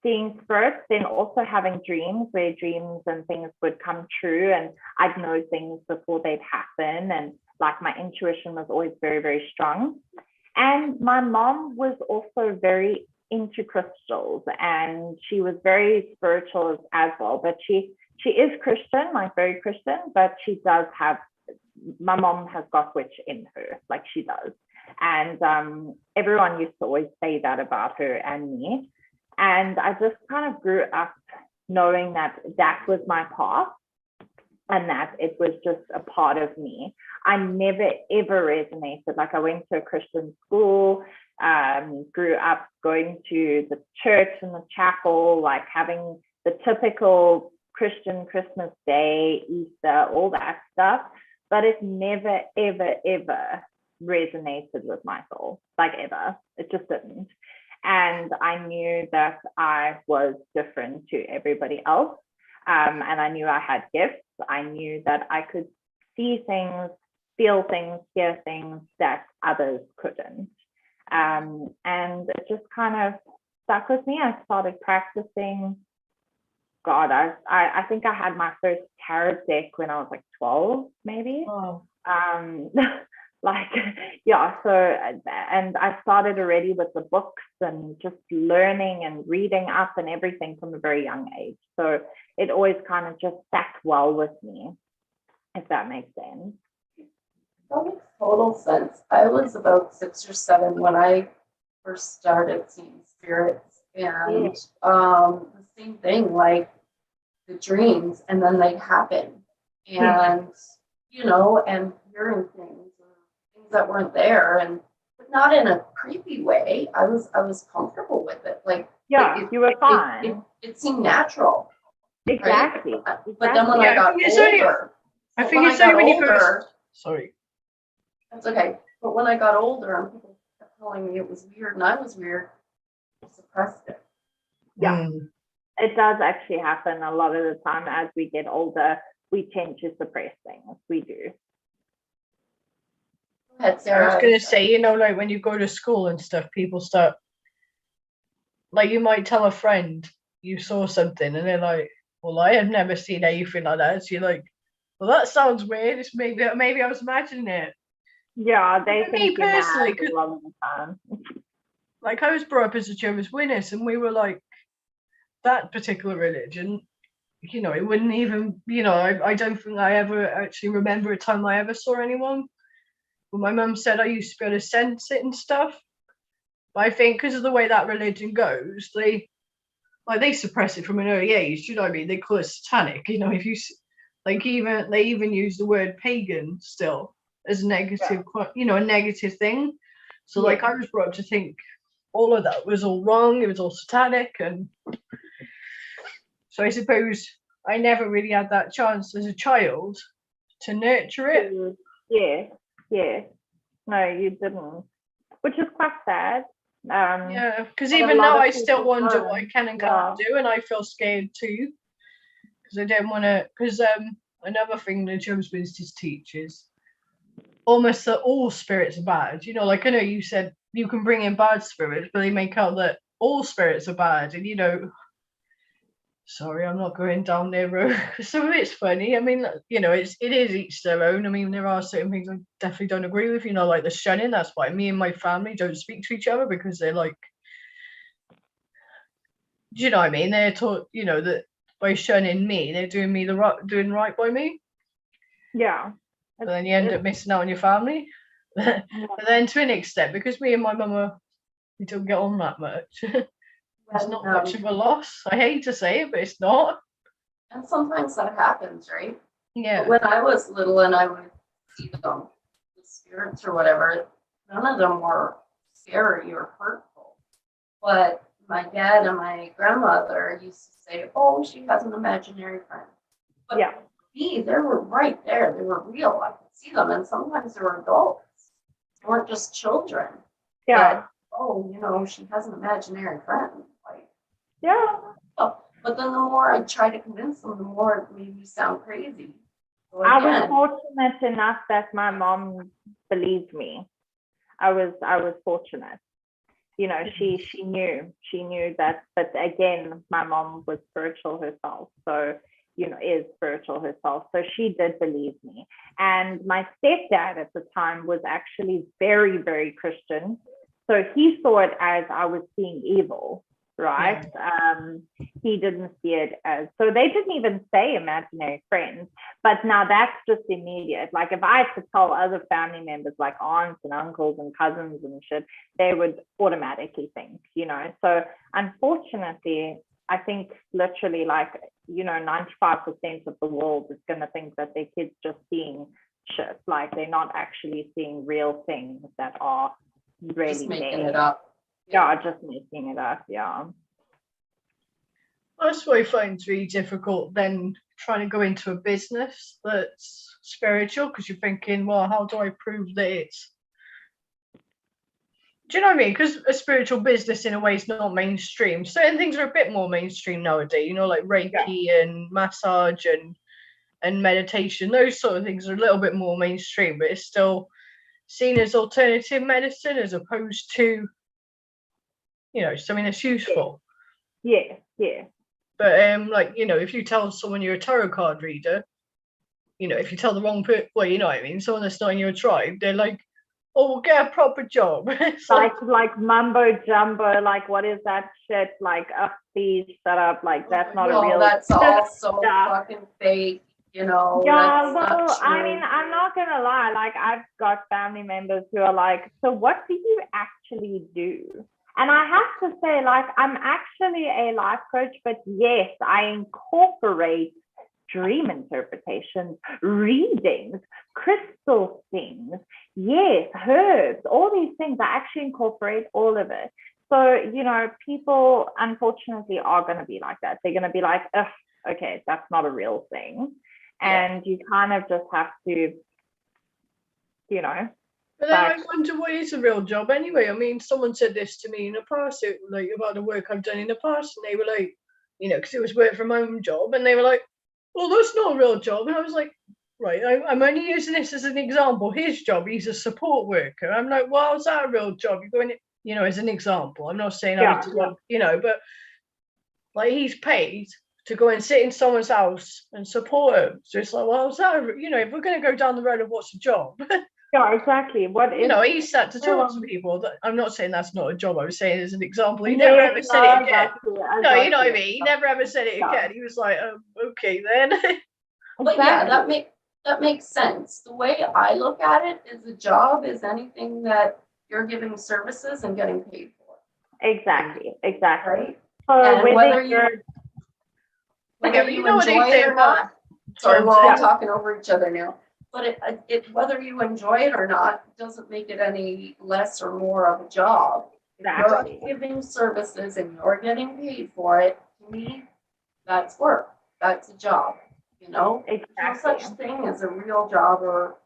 seeing spirits, then also having dreams where dreams and things would come true, and I'd know things before they'd happen. And like my intuition was always very, very strong. And my mom was also very into crystals, and she was very spiritual as well. But she is Christian, like very Christian, but she does have, my mom has got witch in her, like she does. And everyone used to always say that about her and me. And I just kind of grew up knowing that that was my path and that it was just a part of me. I never ever resonated. Like I went to a Christian school, grew up going to the church and the chapel, like having the typical Christian Christmas Day, Easter, all that stuff. But it never, ever, ever resonated with my soul, like ever. It just didn't. And I knew that I was different to everybody else. And I knew I had gifts. I knew that I could see things, feel things, hear things that others couldn't. And it just kind of stuck with me. I started practicing. God, I think I had my first tarot deck when I was like 12, maybe. Oh. Like, yeah, so, and I started already with the books and just learning and reading up and everything from a very young age. So it always kind of just sat well with me, if that makes sense. That makes total sense. I was about 6 or 7 when I first started seeing spirits, and the same thing, like the dreams, and then they'd happen, and you know, and hearing things that weren't there, and but not in a creepy way. I was comfortable with it. Like you were fine. It seemed natural. Exactly. Right? But then when I got older, I think it's only when you older. Sorry. That's okay. But when I got older and people kept telling me it was weird and I was weird, I suppressed it. Yeah. It does actually happen a lot of the time as we get older. We tend to suppress things. We do. Ahead, Sarah. I was going to say, you know, like when you go to school and stuff, people start, like you might tell a friend you saw something and they're like, well, I have never seen anything like that. So you're like, well, that sounds weird. It's maybe I was imagining it. Yeah, they think me personally, a lot of the time. Like I was brought up as a Jehovah's Witness, and we were like, that particular religion, you know, it wouldn't even, you know, I don't think I ever actually remember a time I ever saw anyone. But my mum said I used to be able to sense it and stuff. But I think because of the way that religion goes, they suppress it from an early age. Do you know what I mean? They call it satanic. You know, if you like, they even use the word pagan still as a negative, you know, a negative thing. So like I was brought up to think all of that was all wrong. It was all satanic, and so I suppose I never really had that chance as a child to nurture it. Yeah. No, you didn't, which is quite sad. Yeah, because even now I still wonder what I can and can't do, and I feel scared too, because I don't want to. Because another thing the Jehovah's Witnesses teaches, almost that all spirits are bad. You know, like I know you said you can bring in bad spirits, but they make out that all spirits are bad, and you know. Sorry, I'm not going down their road. So it's funny. I mean, you know, it is each their own. I mean, there are certain things I definitely don't agree with. You know, like the shunning. That's why me and my family don't speak to each other, because they're like, do you know what I mean? They're taught, you know, that by shunning me, they're doing right by me. Yeah. And then you end up missing out on your family. But then to an extent, because me and my mum we don't get on that much. It's not much of a loss. I hate to say it, but it's not. And sometimes that happens, right? Yeah. But when I was little and I would see them, the spirits or whatever, none of them were scary or hurtful. But my dad and my grandmother used to say, oh, she has an imaginary friend. But me, they were right there. They were real. I could see them. And sometimes they were adults. They weren't just children. Yeah. But, oh, you know, she has an imaginary friend. Like, yeah. Oh, But then the more I try to convince them, the more it made me sound crazy. So I was again, fortunate enough that my mom believed me. I was fortunate. You know, she knew that, but again, my mom was spiritual herself. So, you know, is spiritual herself. So she did believe me. And my stepdad at the time was actually very, very Christian. So he saw it as I was seeing evil, right? He didn't see it as, so they didn't even say imaginary friends, but now that's just immediate. Like if I had to tell other family members, like aunts and uncles and cousins and shit, they would automatically think, you know. So unfortunately, I think literally like, you know, 95% of the world is going to think that their kids just seeing shit, like they're not actually seeing real things that are really just making there. it up. Yeah, just making it up. Yeah. That's what I find really difficult then trying to go into a business that's spiritual, because you're thinking, well, how do I prove that it's, do you know what I mean? Because a spiritual business in a way is not mainstream. Certain things are a bit more mainstream nowadays, you know, like Reiki and massage and meditation. Those sort of things are a little bit more mainstream, but it's still seen as alternative medicine as opposed to, you know, something that's useful. Yeah. But like, you know, if you tell someone you're a tarot card reader, you know, if you tell the wrong person, well, you know what I mean, someone that's not in your tribe, they're like, oh, we'll get a proper job. It's like mumbo jumbo, like what is that shit? Like, please shut up. Like that's not a real. That's all so fucking fake, you know. Yeah, well, I mean, I'm not gonna lie. Like I've got family members who are like, so what do you actually do? And I have to say, like, I'm actually a life coach, but yes, I incorporate dream interpretations, readings, crystal things, yes, herbs, all these things. I actually incorporate all of it. So, you know, people unfortunately are going to be like that. They're going to be like, ugh, okay, that's not a real thing. And you kind of just have to, you know. But then I wonder what is a real job anyway. I mean, someone said this to me in the past, like about the work I've done in the past, and they were like, you know, because it was work from home job, and they were like, well, that's not a real job. And I was like, right, I'm only using this as an example. His job, he's a support worker. I'm like, well, how's that a real job? You're going, you know, as an example. I'm not saying you know, but like he's paid to go and sit in someone's house and support him. So it's like, well, how's that, you know, if we're going to go down the road of what's a job. Yeah, exactly. What is, you know, he sat to talk to people. I'm not saying that's not a job. I was saying as an example. He never ever said it again. No, you know what I mean. He never ever said it again. He was like, okay then. But yeah, that makes sense. The way I look at it is a job is anything that you're giving services and getting paid for. Exactly. Right. So and whether you enjoy it or not. Sorry, we're all talking over each other now. But it whether you enjoy it or not doesn't make it any less or more of a job. Exactly. If you're giving services and you're getting paid for it, to me, that's work. That's a job. You know, there's no such thing as a real job or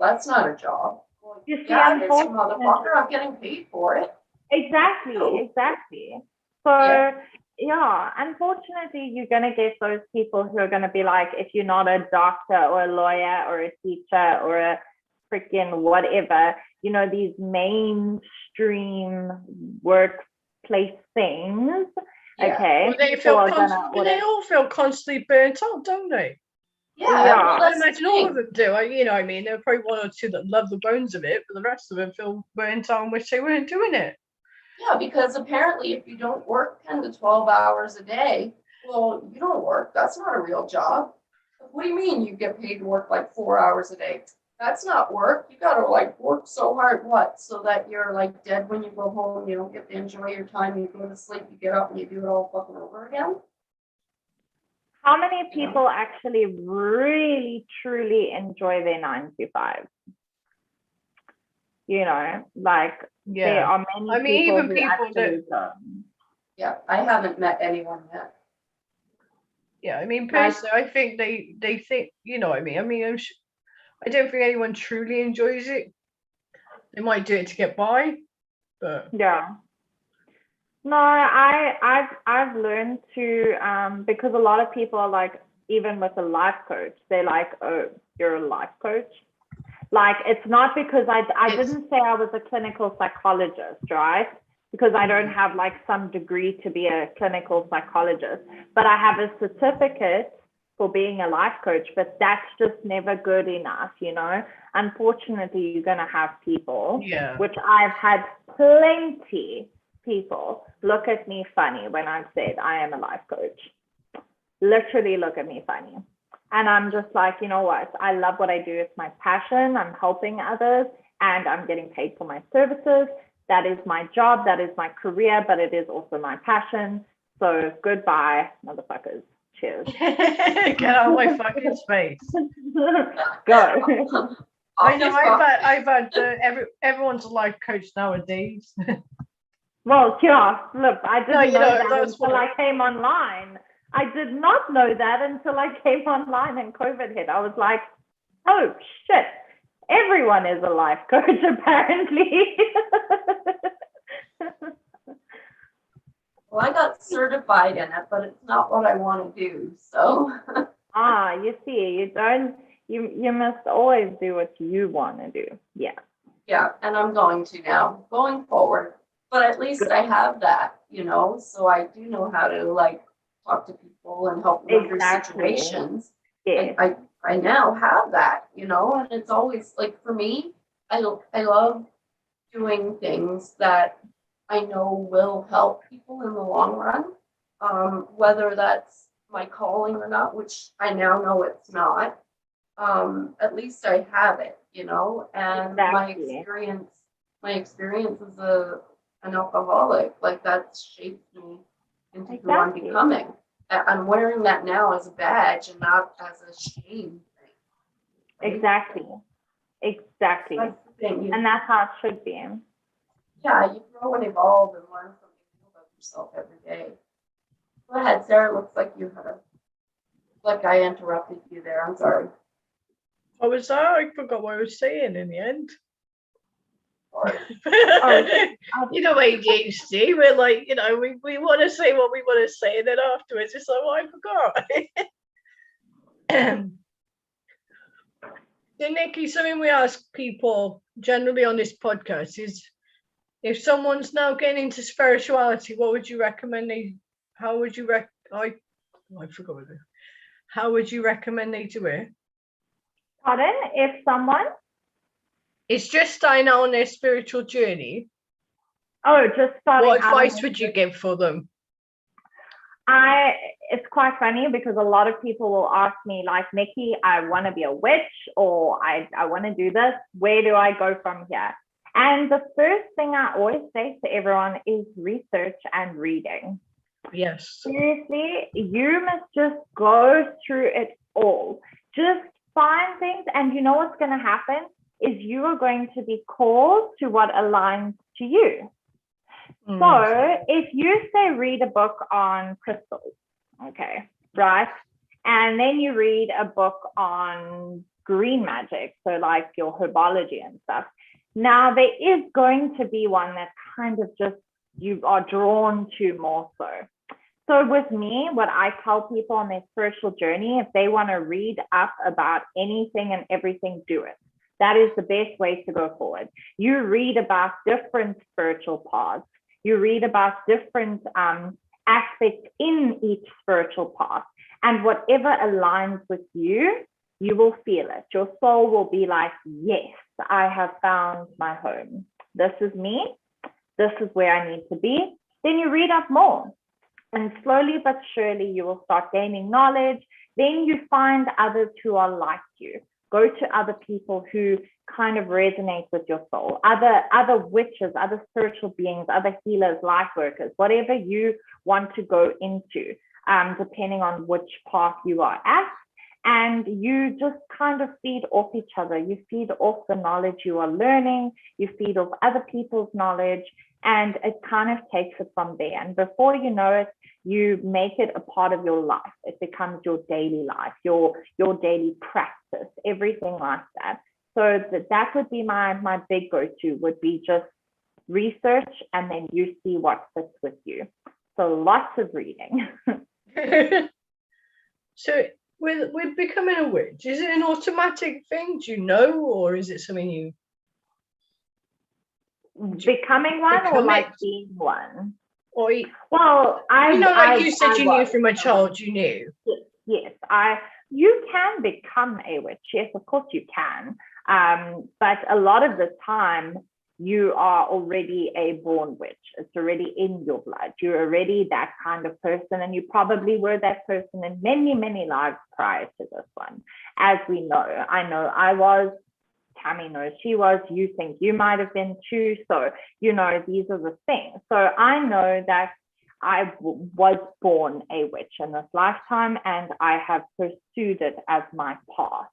that's not a job. Well, you see, yeah, it's a motherfucker. I'm getting paid for it. Exactly. So yeah, unfortunately, you're going to get those people who are going to be like, if you're not a doctor or a lawyer or a teacher or a freaking whatever, you know, these mainstream workplace things. Yeah. Okay. Well, they all feel constantly burnt out, don't they? Yeah. I imagine all of them do. You know what I mean? There are probably one or two that love the bones of it, but the rest of them feel burnt out and wish they weren't doing it. Yeah, because apparently if you don't work 10 to 12 hours a day, well, you don't work. That's not a real job. What do you mean you get paid to work like 4 hours a day? That's not work. You got to like work so hard, so that you're like dead when you go home. You don't get to enjoy your time. You go to sleep, you get up and you do it all fucking over again. How many people actually really, truly enjoy their 9 to 5? You know, like there are many people who actually don't. Yeah, I haven't met anyone yet. Yeah, I mean, personally, I think they think, you know what I mean? I mean, I don't think anyone truly enjoys it. They might do it to get by, but... Yeah. No, I've learned to because a lot of people are like, even with a life coach, they're like, oh, you're a life coach. Like, it's not because I didn't say I was a clinical psychologist, right? Because I don't have like some degree to be a clinical psychologist, but I have a certificate for being a life coach, but that's just never good enough, you know? Unfortunately, you're going to have people, which I've had plenty people look at me funny when I've said I am a life coach. Literally look at me funny. And I'm just like, you know what? I love what I do. It's my passion. I'm helping others and I'm getting paid for my services. That is my job. That is my career, but it is also my passion. So goodbye, motherfuckers. Cheers. Get out of my fucking space. Go. I know. I've had everyone's a life coach nowadays. Well, yeah. Look, I didn't know that until I came online. I did not know that until I came online and COVID hit. I was like, oh shit, everyone is a life coach apparently. Well, I got certified in it, but it's not what I want to do. So. You see, you must always do what you want to do. Yeah. Yeah, and I'm going to now, going forward. But at least I have that, you know, so I do know how to like talk to people and help them through situations. Yeah. I now have that, you know, and it's always like for me, I love doing things that I know will help people in the long run, whether that's my calling or not, which I now know it's not. At least I have it, you know, and my experience as an alcoholic, like that's shaped me into who I'm becoming. I'm wearing that now as a badge and not as a shame thing. Right? Exactly. That's and that's how it should be. Yeah, you grow and evolve and learn something new about yourself every day. Go ahead, Sarah. Looks like you had like I interrupted you there. I'm sorry. What was that? I forgot what I was saying in the end. You know, ADHD, we're like, you know, we want to say what we want to say, and then afterwards it's like, well, I forgot. So, Nikki, something we ask people generally on this podcast is, if someone's now getting into spirituality, what would you recommend how would you recommend they do it? Pardon? If someone? It's just starting out on their spiritual journey. Oh, just starting out. What advice would you give for them? It's quite funny because a lot of people will ask me, like, Nikki, I want to be a witch, or I want to do this. Where do I go from here? And the first thing I always say to everyone is research and reading. Yes. Seriously, you must just go through it all. Just find things, and you know what's going to happen is you are going to be called to what aligns to you. So if you say read a book on crystals, okay, right? And then you read a book on green magic, so like your herbology and stuff. Now there is going to be one that kind of just you are drawn to more so. So with me, what I tell people on their spiritual journey, if they want to read up about anything and everything, do it. That is the best way to go forward. You read about different spiritual paths. You read about different aspects in each spiritual path. And whatever aligns with you, you will feel it. Your soul will be like, yes, I have found my home. This is me. This is where I need to be. Then you read up more. And slowly but surely, you will start gaining knowledge. Then you find others who are like you. Go to other people who kind of resonate with your soul, other witches, other spiritual beings, other healers, light workers, whatever you want to go into, depending on which path you are at. And you just kind of feed off each other. You feed off the knowledge you are learning. You feed off other people's knowledge. And it kind of takes it from there. And before you know it, you make it a part of your life. It becomes your daily life, your daily practice, everything like that. So that would be my big go-to, would be just research, and then you see what fits with you. So lots of reading. So with becoming a witch, is it an automatic thing? Do you know, or is it something you becoming one or like being one? Or well, like you said, you knew from a child, you knew. Yes, you can become a witch. Yes, of course you can. But a lot of the time, you are already a born witch. It's already in your blood. You're already that kind of person, and you probably were that person in many, many lives prior to this one. As we know, I was, Tammy knows she was, you think you might have been too. So, these are the things. So I know that I was born a witch in this lifetime, and I have pursued it as my path.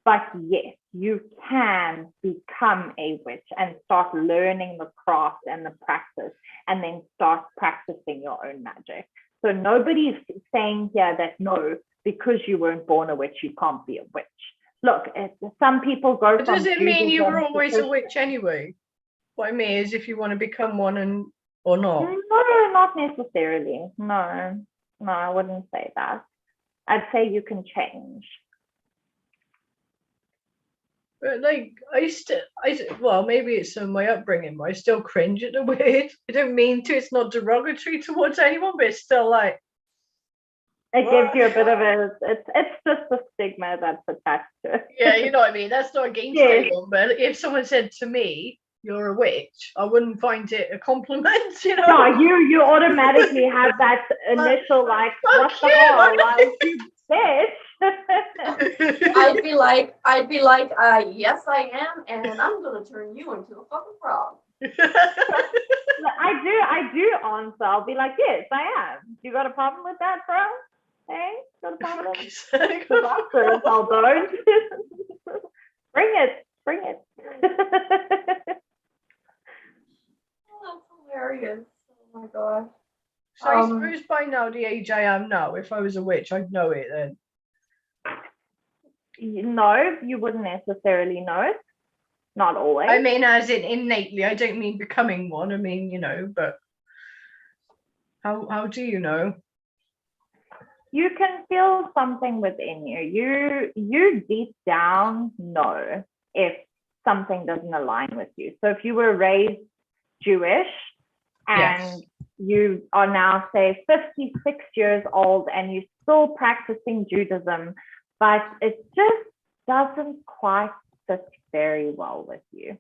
But yes, you can become a witch and start learning the craft and the practice, and then start practicing your own magic. So nobody's saying here that no, because you weren't born a witch, you can't be a witch. Look, some people go but from. Does it mean you were always a witch anyway? What I mean is, if you want to become one or not. No, not necessarily. No, I wouldn't say that. I'd say you can change. But like, well, maybe it's some of my upbringing, but I still cringe at the word. I don't mean to. It's not derogatory towards anyone, but it's still like. It gives you a bit of it's just a stigma that's attached to it. Yeah, you know what I mean? That's not against anyone, but if someone said to me, you're a witch, I wouldn't find it a compliment, No, you automatically have that initial like, what the hell? Like, you bitch. I'd be like, yes, I am, and I'm gonna turn you into a fucking frog. I do answer. I'll be like, yes, I am. You got a problem with that, bro? Hey, got a problem? I'll don't. Bring it. That's hilarious. Oh my god. So I suppose by now, the age I am now, if I was a witch, I'd know it then. No, you wouldn't necessarily know it. Not always. I mean, as in innately. I don't mean becoming one. I mean, but how do you know? You can feel something within you. You deep down know if something doesn't align with you. So if you were raised Jewish and you are now, say, 56 years old and you're still practicing Judaism, but it just doesn't quite fit very well with you.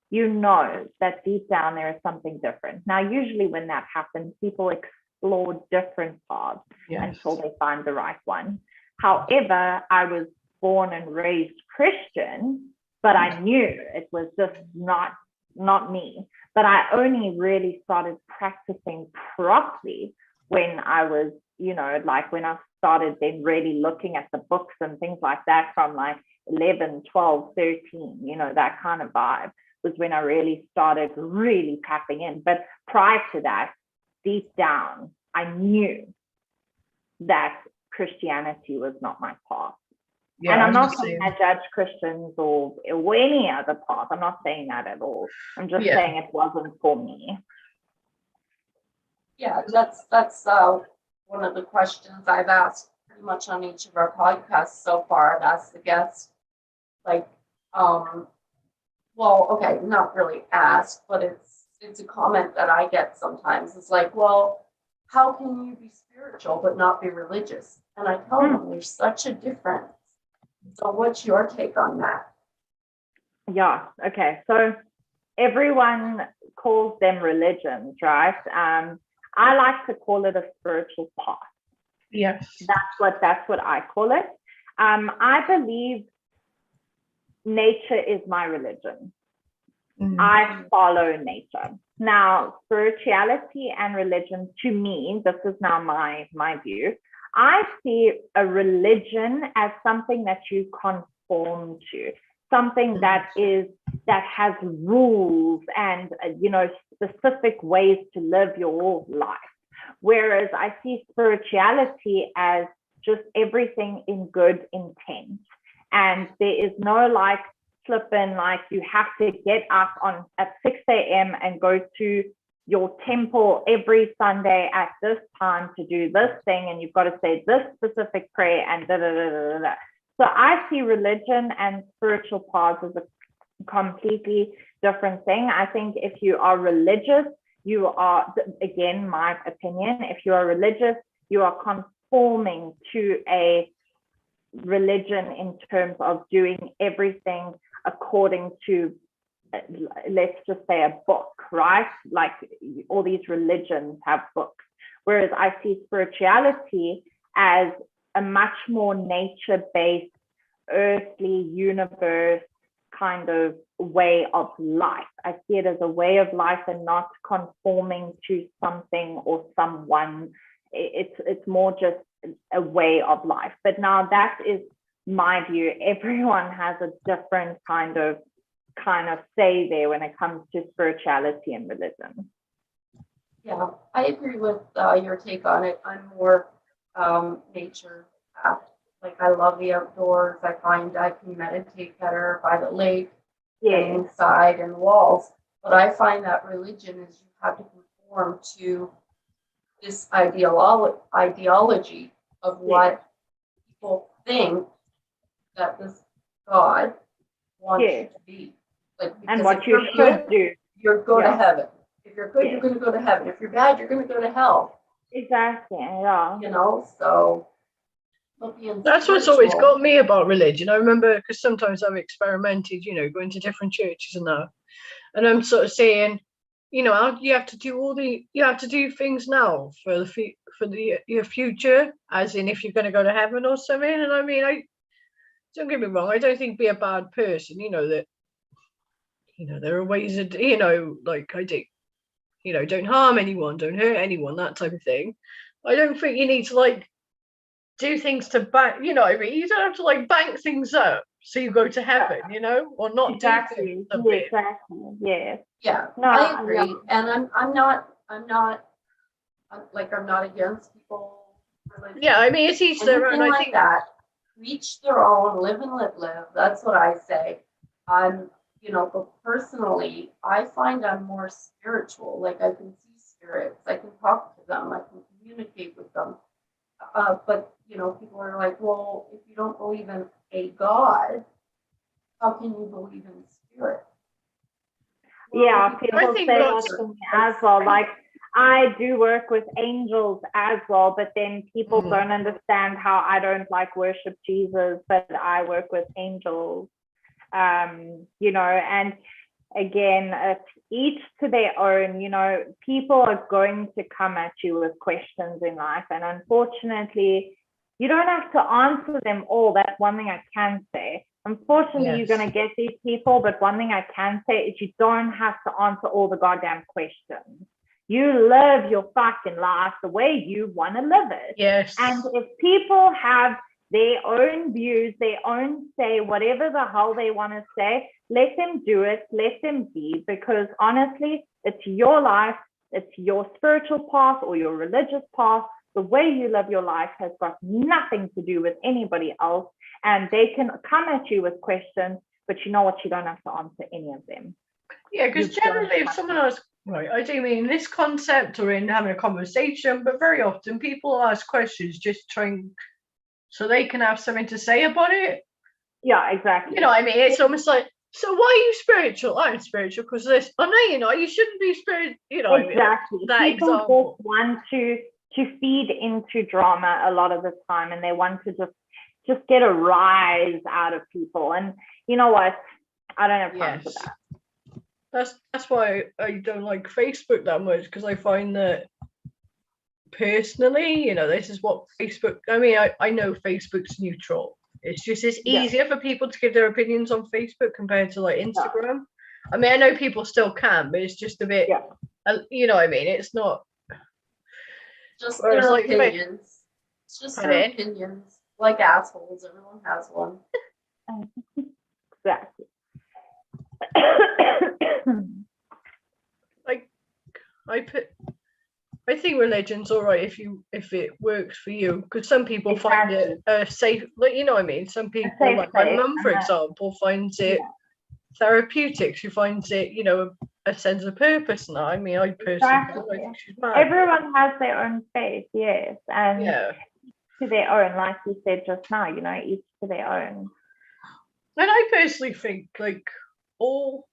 You know that deep down there is something different. Now, usually when that happens, people explore different paths until they find the right one. However, I was born and raised Christian, but I knew it was just not me. But I only really started practicing properly when I was, like when I started then really looking at the books and things like that from like 11, 12, 13, that kind of vibe was when I really started really tapping in. But prior to that, deep down, I knew that Christianity was not my path. Yeah, and I'm not saying I judge Christians or any other path. I'm not saying that at all. I'm just saying it wasn't for me. Yeah, that's one of the questions I've asked pretty much on each of our podcasts so far. I've asked the guests, like, not really asked, but it's a comment that I get sometimes. It's like, well, how can you be spiritual but not be religious? And I tell them there's such a difference. So what's your take on that? Yeah, okay. So everyone calls them religions, right? I like to call it a spiritual path. Yes. That's what I call it. I believe nature is my religion. I follow nature. Now, spirituality and religion, to me, this is now my view. I see a religion as something that you conform to, something that has rules and specific ways to live your life. Whereas I see spirituality as just everything in good intent, and there is no like flipping like you have to get up on at 6 a.m. and go to your temple every Sunday at this time to do this thing, and you've got to say this specific prayer and da da da da da. So I see religion and spiritual paths as a completely different thing. I think if you are religious, you are, again, my opinion, if you are religious, you are conforming to a religion in terms of doing everything according to, let's just say, a book, right? Like all these religions have books. Whereas I see spirituality as a much more nature-based, earthly, universe kind of way of life. I see it as a way of life and not conforming to something or someone. It's more just a way of life. But now that is my view. Everyone has a different kind of say there when it comes to spirituality and religion. Yeah, I agree with your take on it. I'm more nature. Like I love the outdoors. I find I can meditate better by the lake and inside and walls. But I find that religion is you have to conform to this ideology of what people think that this God wants you to be. Like, and what you should do. You're going to heaven. If you're good, you're going to go to heaven. If you're bad, you're going to go to hell. Exactly. Yeah. You know, so that's what's always got me about religion. I remember because sometimes I've experimented, you know, going to different churches and that, and I'm sort of saying, you know, you have to do things now for your future, as in if you're going to go to heaven or something. And I mean, I don't get me wrong, I don't think be a bad person, you know, that, you know, there are ways that, you know, like I do, you know, don't harm anyone, don't hurt anyone, that type of thing. I don't think you need to like do things to bank, you know what I mean? You don't have to like bank things up so you go to heaven, you know, or not exactly. do things. Exactly. Yes. Yeah. No, I agree. Yeah. And I'm not against people. Religion. Yeah, I mean, it's each their own. I think that each their own, live and let live. That's what I say. You know, but personally, I find I'm more spiritual. Like I can see spirits, I can talk to them, I can communicate with them. But you know, people are like, well, if you don't believe in a God, how can you believe in spirit? Well, yeah, people say that to me as well. Like I do work with angels as well, but then people don't understand how I don't like worship Jesus, but I work with angels. You know, and again, it's each to their own. You know, people are going to come at you with questions in life, and unfortunately, you don't have to answer them all. That's one thing I can say. Unfortunately, you're going to get these people, but one thing I can say is you don't have to answer all the goddamn questions. You live your fucking life the way you want to live it. Yes. And if people have their own views, their own say, whatever the hell they want to say, let them do it, let them be, because honestly, it's your life, it's your spiritual path or your religious path. The way you live your life has got nothing to do with anybody else, and they can come at you with questions, but you know what, you don't have to answer any of them. Yeah, because generally if someone asks, right, I do mean this concept or in having a conversation, but very often people ask questions just trying so they can have something to say about it. Yeah, exactly. You know what I mean? It's almost like, so why are you spiritual? I'm spiritual because of this. Oh no, you know, you shouldn't be spiritual. You know, exactly. That people example. Just want to feed into drama a lot of the time, and they want to just get a rise out of people. And you know what? I don't have time for that. That's why I don't like Facebook that much, because I find that personally, you know, this is what Facebook, I mean, I know Facebook's neutral. It's just it's easier for people to give their opinions on Facebook compared to like Instagram. I mean, I know people still can, but it's just a bit, you know what I mean? It's not just their opinions. It's just their opinions. Like assholes, everyone has one. Exactly. Like I think religion's all right if it works for you, because some people find it safe, like, you know what I mean, some people like my mum, for example, finds it therapeutic. She finds it, you know, a sense of purpose now. I mean, I personally Exactly. I think she's mad. Everyone has their own faith, yes, and Yeah. to their own, like you said just now, you know, each to their own. And I personally think like all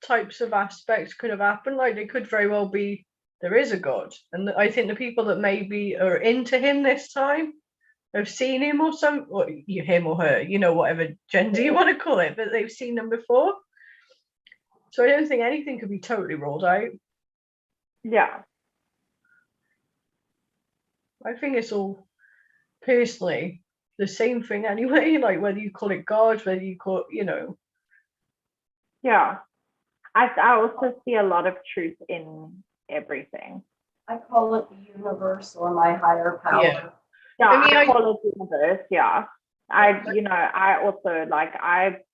types of aspects could have happened. Like it could very well be there is a God, and I think the people that maybe are into him this time have seen him or him or her, you know, whatever gender you want to call it, but they've seen them before. So I don't think anything could be totally ruled out. Yeah. I think it's all personally the same thing anyway, like whether you call it God, whether you call it, you know. Yeah. I also see a lot of truth in everything. I call it the universe or my higher power. Yeah, I mean, I call it the universe, yeah. I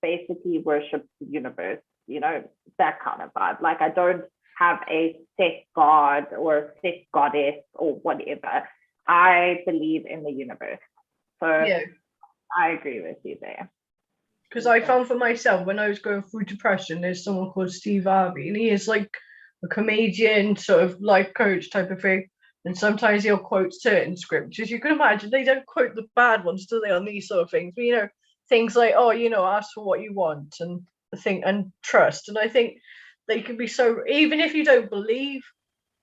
basically worship the universe, you know, that kind of vibe. Like I don't have a set god or a set goddess or whatever. I believe in the universe. So yeah. I agree with you there. Because I found for myself when I was going through depression, there's someone called Steve Harvey, and he is like a comedian, sort of life coach type of thing. And sometimes he'll quote certain scriptures. You can imagine they don't quote the bad ones, do they, on these sort of things? But you know, things like, oh, you know, ask for what you want and trust. And I think they can be so, even if you don't believe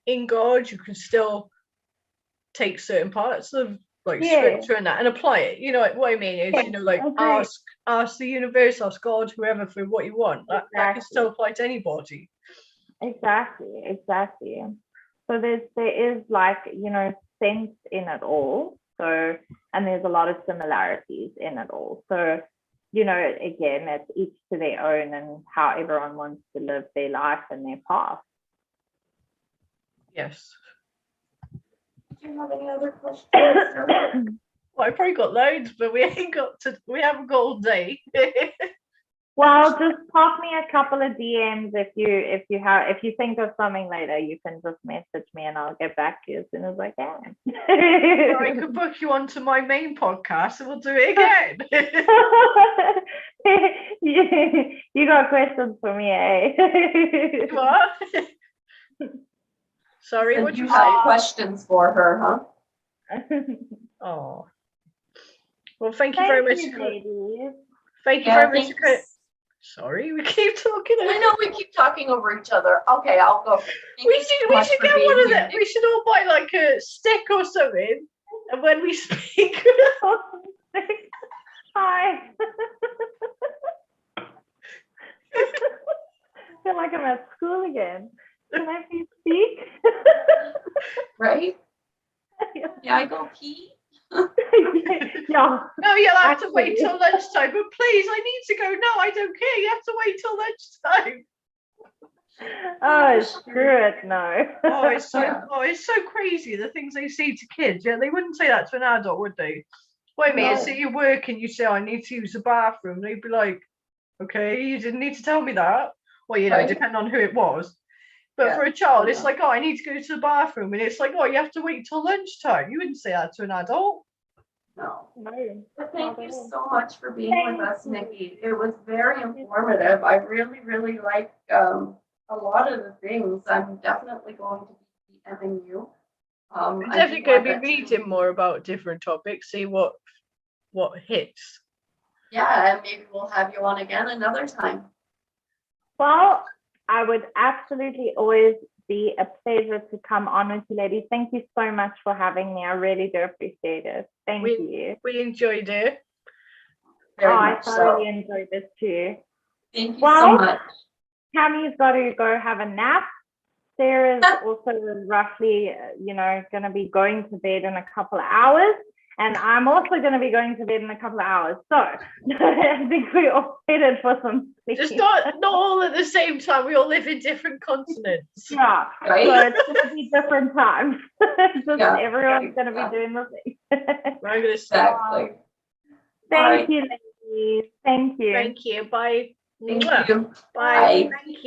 in God, you can still take certain parts of like scripture and that and apply it. You know, like, what I mean is, you know, like ask the universe, ask God, whoever, for what you want. That can still apply to anybody. Exactly. So there is like, you know, sense in it all. So, and there's a lot of similarities in it all. So, you know, again, it's each to their own and how everyone wants to live their life and their path. Yes. Do you have any other questions? Well, I probably got loads, but we haven't got all day. Well, just pop me a couple of DMs if you think of something later. You can just message me and I'll get back to you as soon as I can. Or I could book you onto my main podcast and we'll do it again. You got questions for me, eh? What? Sorry, what you you have say? questions for her, huh? Oh. Well, thank you very much. Ladies. Thank you very much. Sorry, we keep talking. I know we keep talking over each other. Okay, I'll go. We should get one of them. We should all buy like a stick or something, and when we speak. Hi. I feel like I'm at school again. Can I please speak? Right? Yeah, I go pee. Yeah. No, you'll have to wait till lunchtime. But please, I need to go. No, I don't care. You have to wait till lunchtime. Oh, screw it, no. It's so crazy the things they say to kids. Yeah, they wouldn't say that to an adult, would they? Wait a minute, so you work and you say, I need to use the bathroom. They'd be like, okay, you didn't need to tell me that. Well, you know, depending on who it was. But for a child, it's like, oh, I need to go to the bathroom. And it's like, oh, you have to wait till lunchtime. You wouldn't say that to an adult. No. But thank you so much for being with us, Nikki. It was very informative. I really, really like a lot of the things. I'm definitely going to be DMing you. I'm definitely going to be reading more about different topics, see what hits. Yeah, and maybe we'll have you on again another time. Well, I would absolutely always be a pleasure to come on with you, ladies. Thank you so much for having me. I really do appreciate it. Thank you. We enjoyed it. I thoroughly enjoyed this too. Thank you so much. Tammy's got to go have a nap. Sarah's also roughly, going to be going to bed in a couple of hours. And I'm also going to be going to bed in a couple of hours. So I think we're all headed for some sleep. Just not all at the same time. We all live in different continents. Yeah. Right? So it's going to be different times. Everyone's going to be doing the thing. I'm going to exactly. Thank you, ladies. Thank you. Thank you. Bye. Thank you. Bye. Thank you.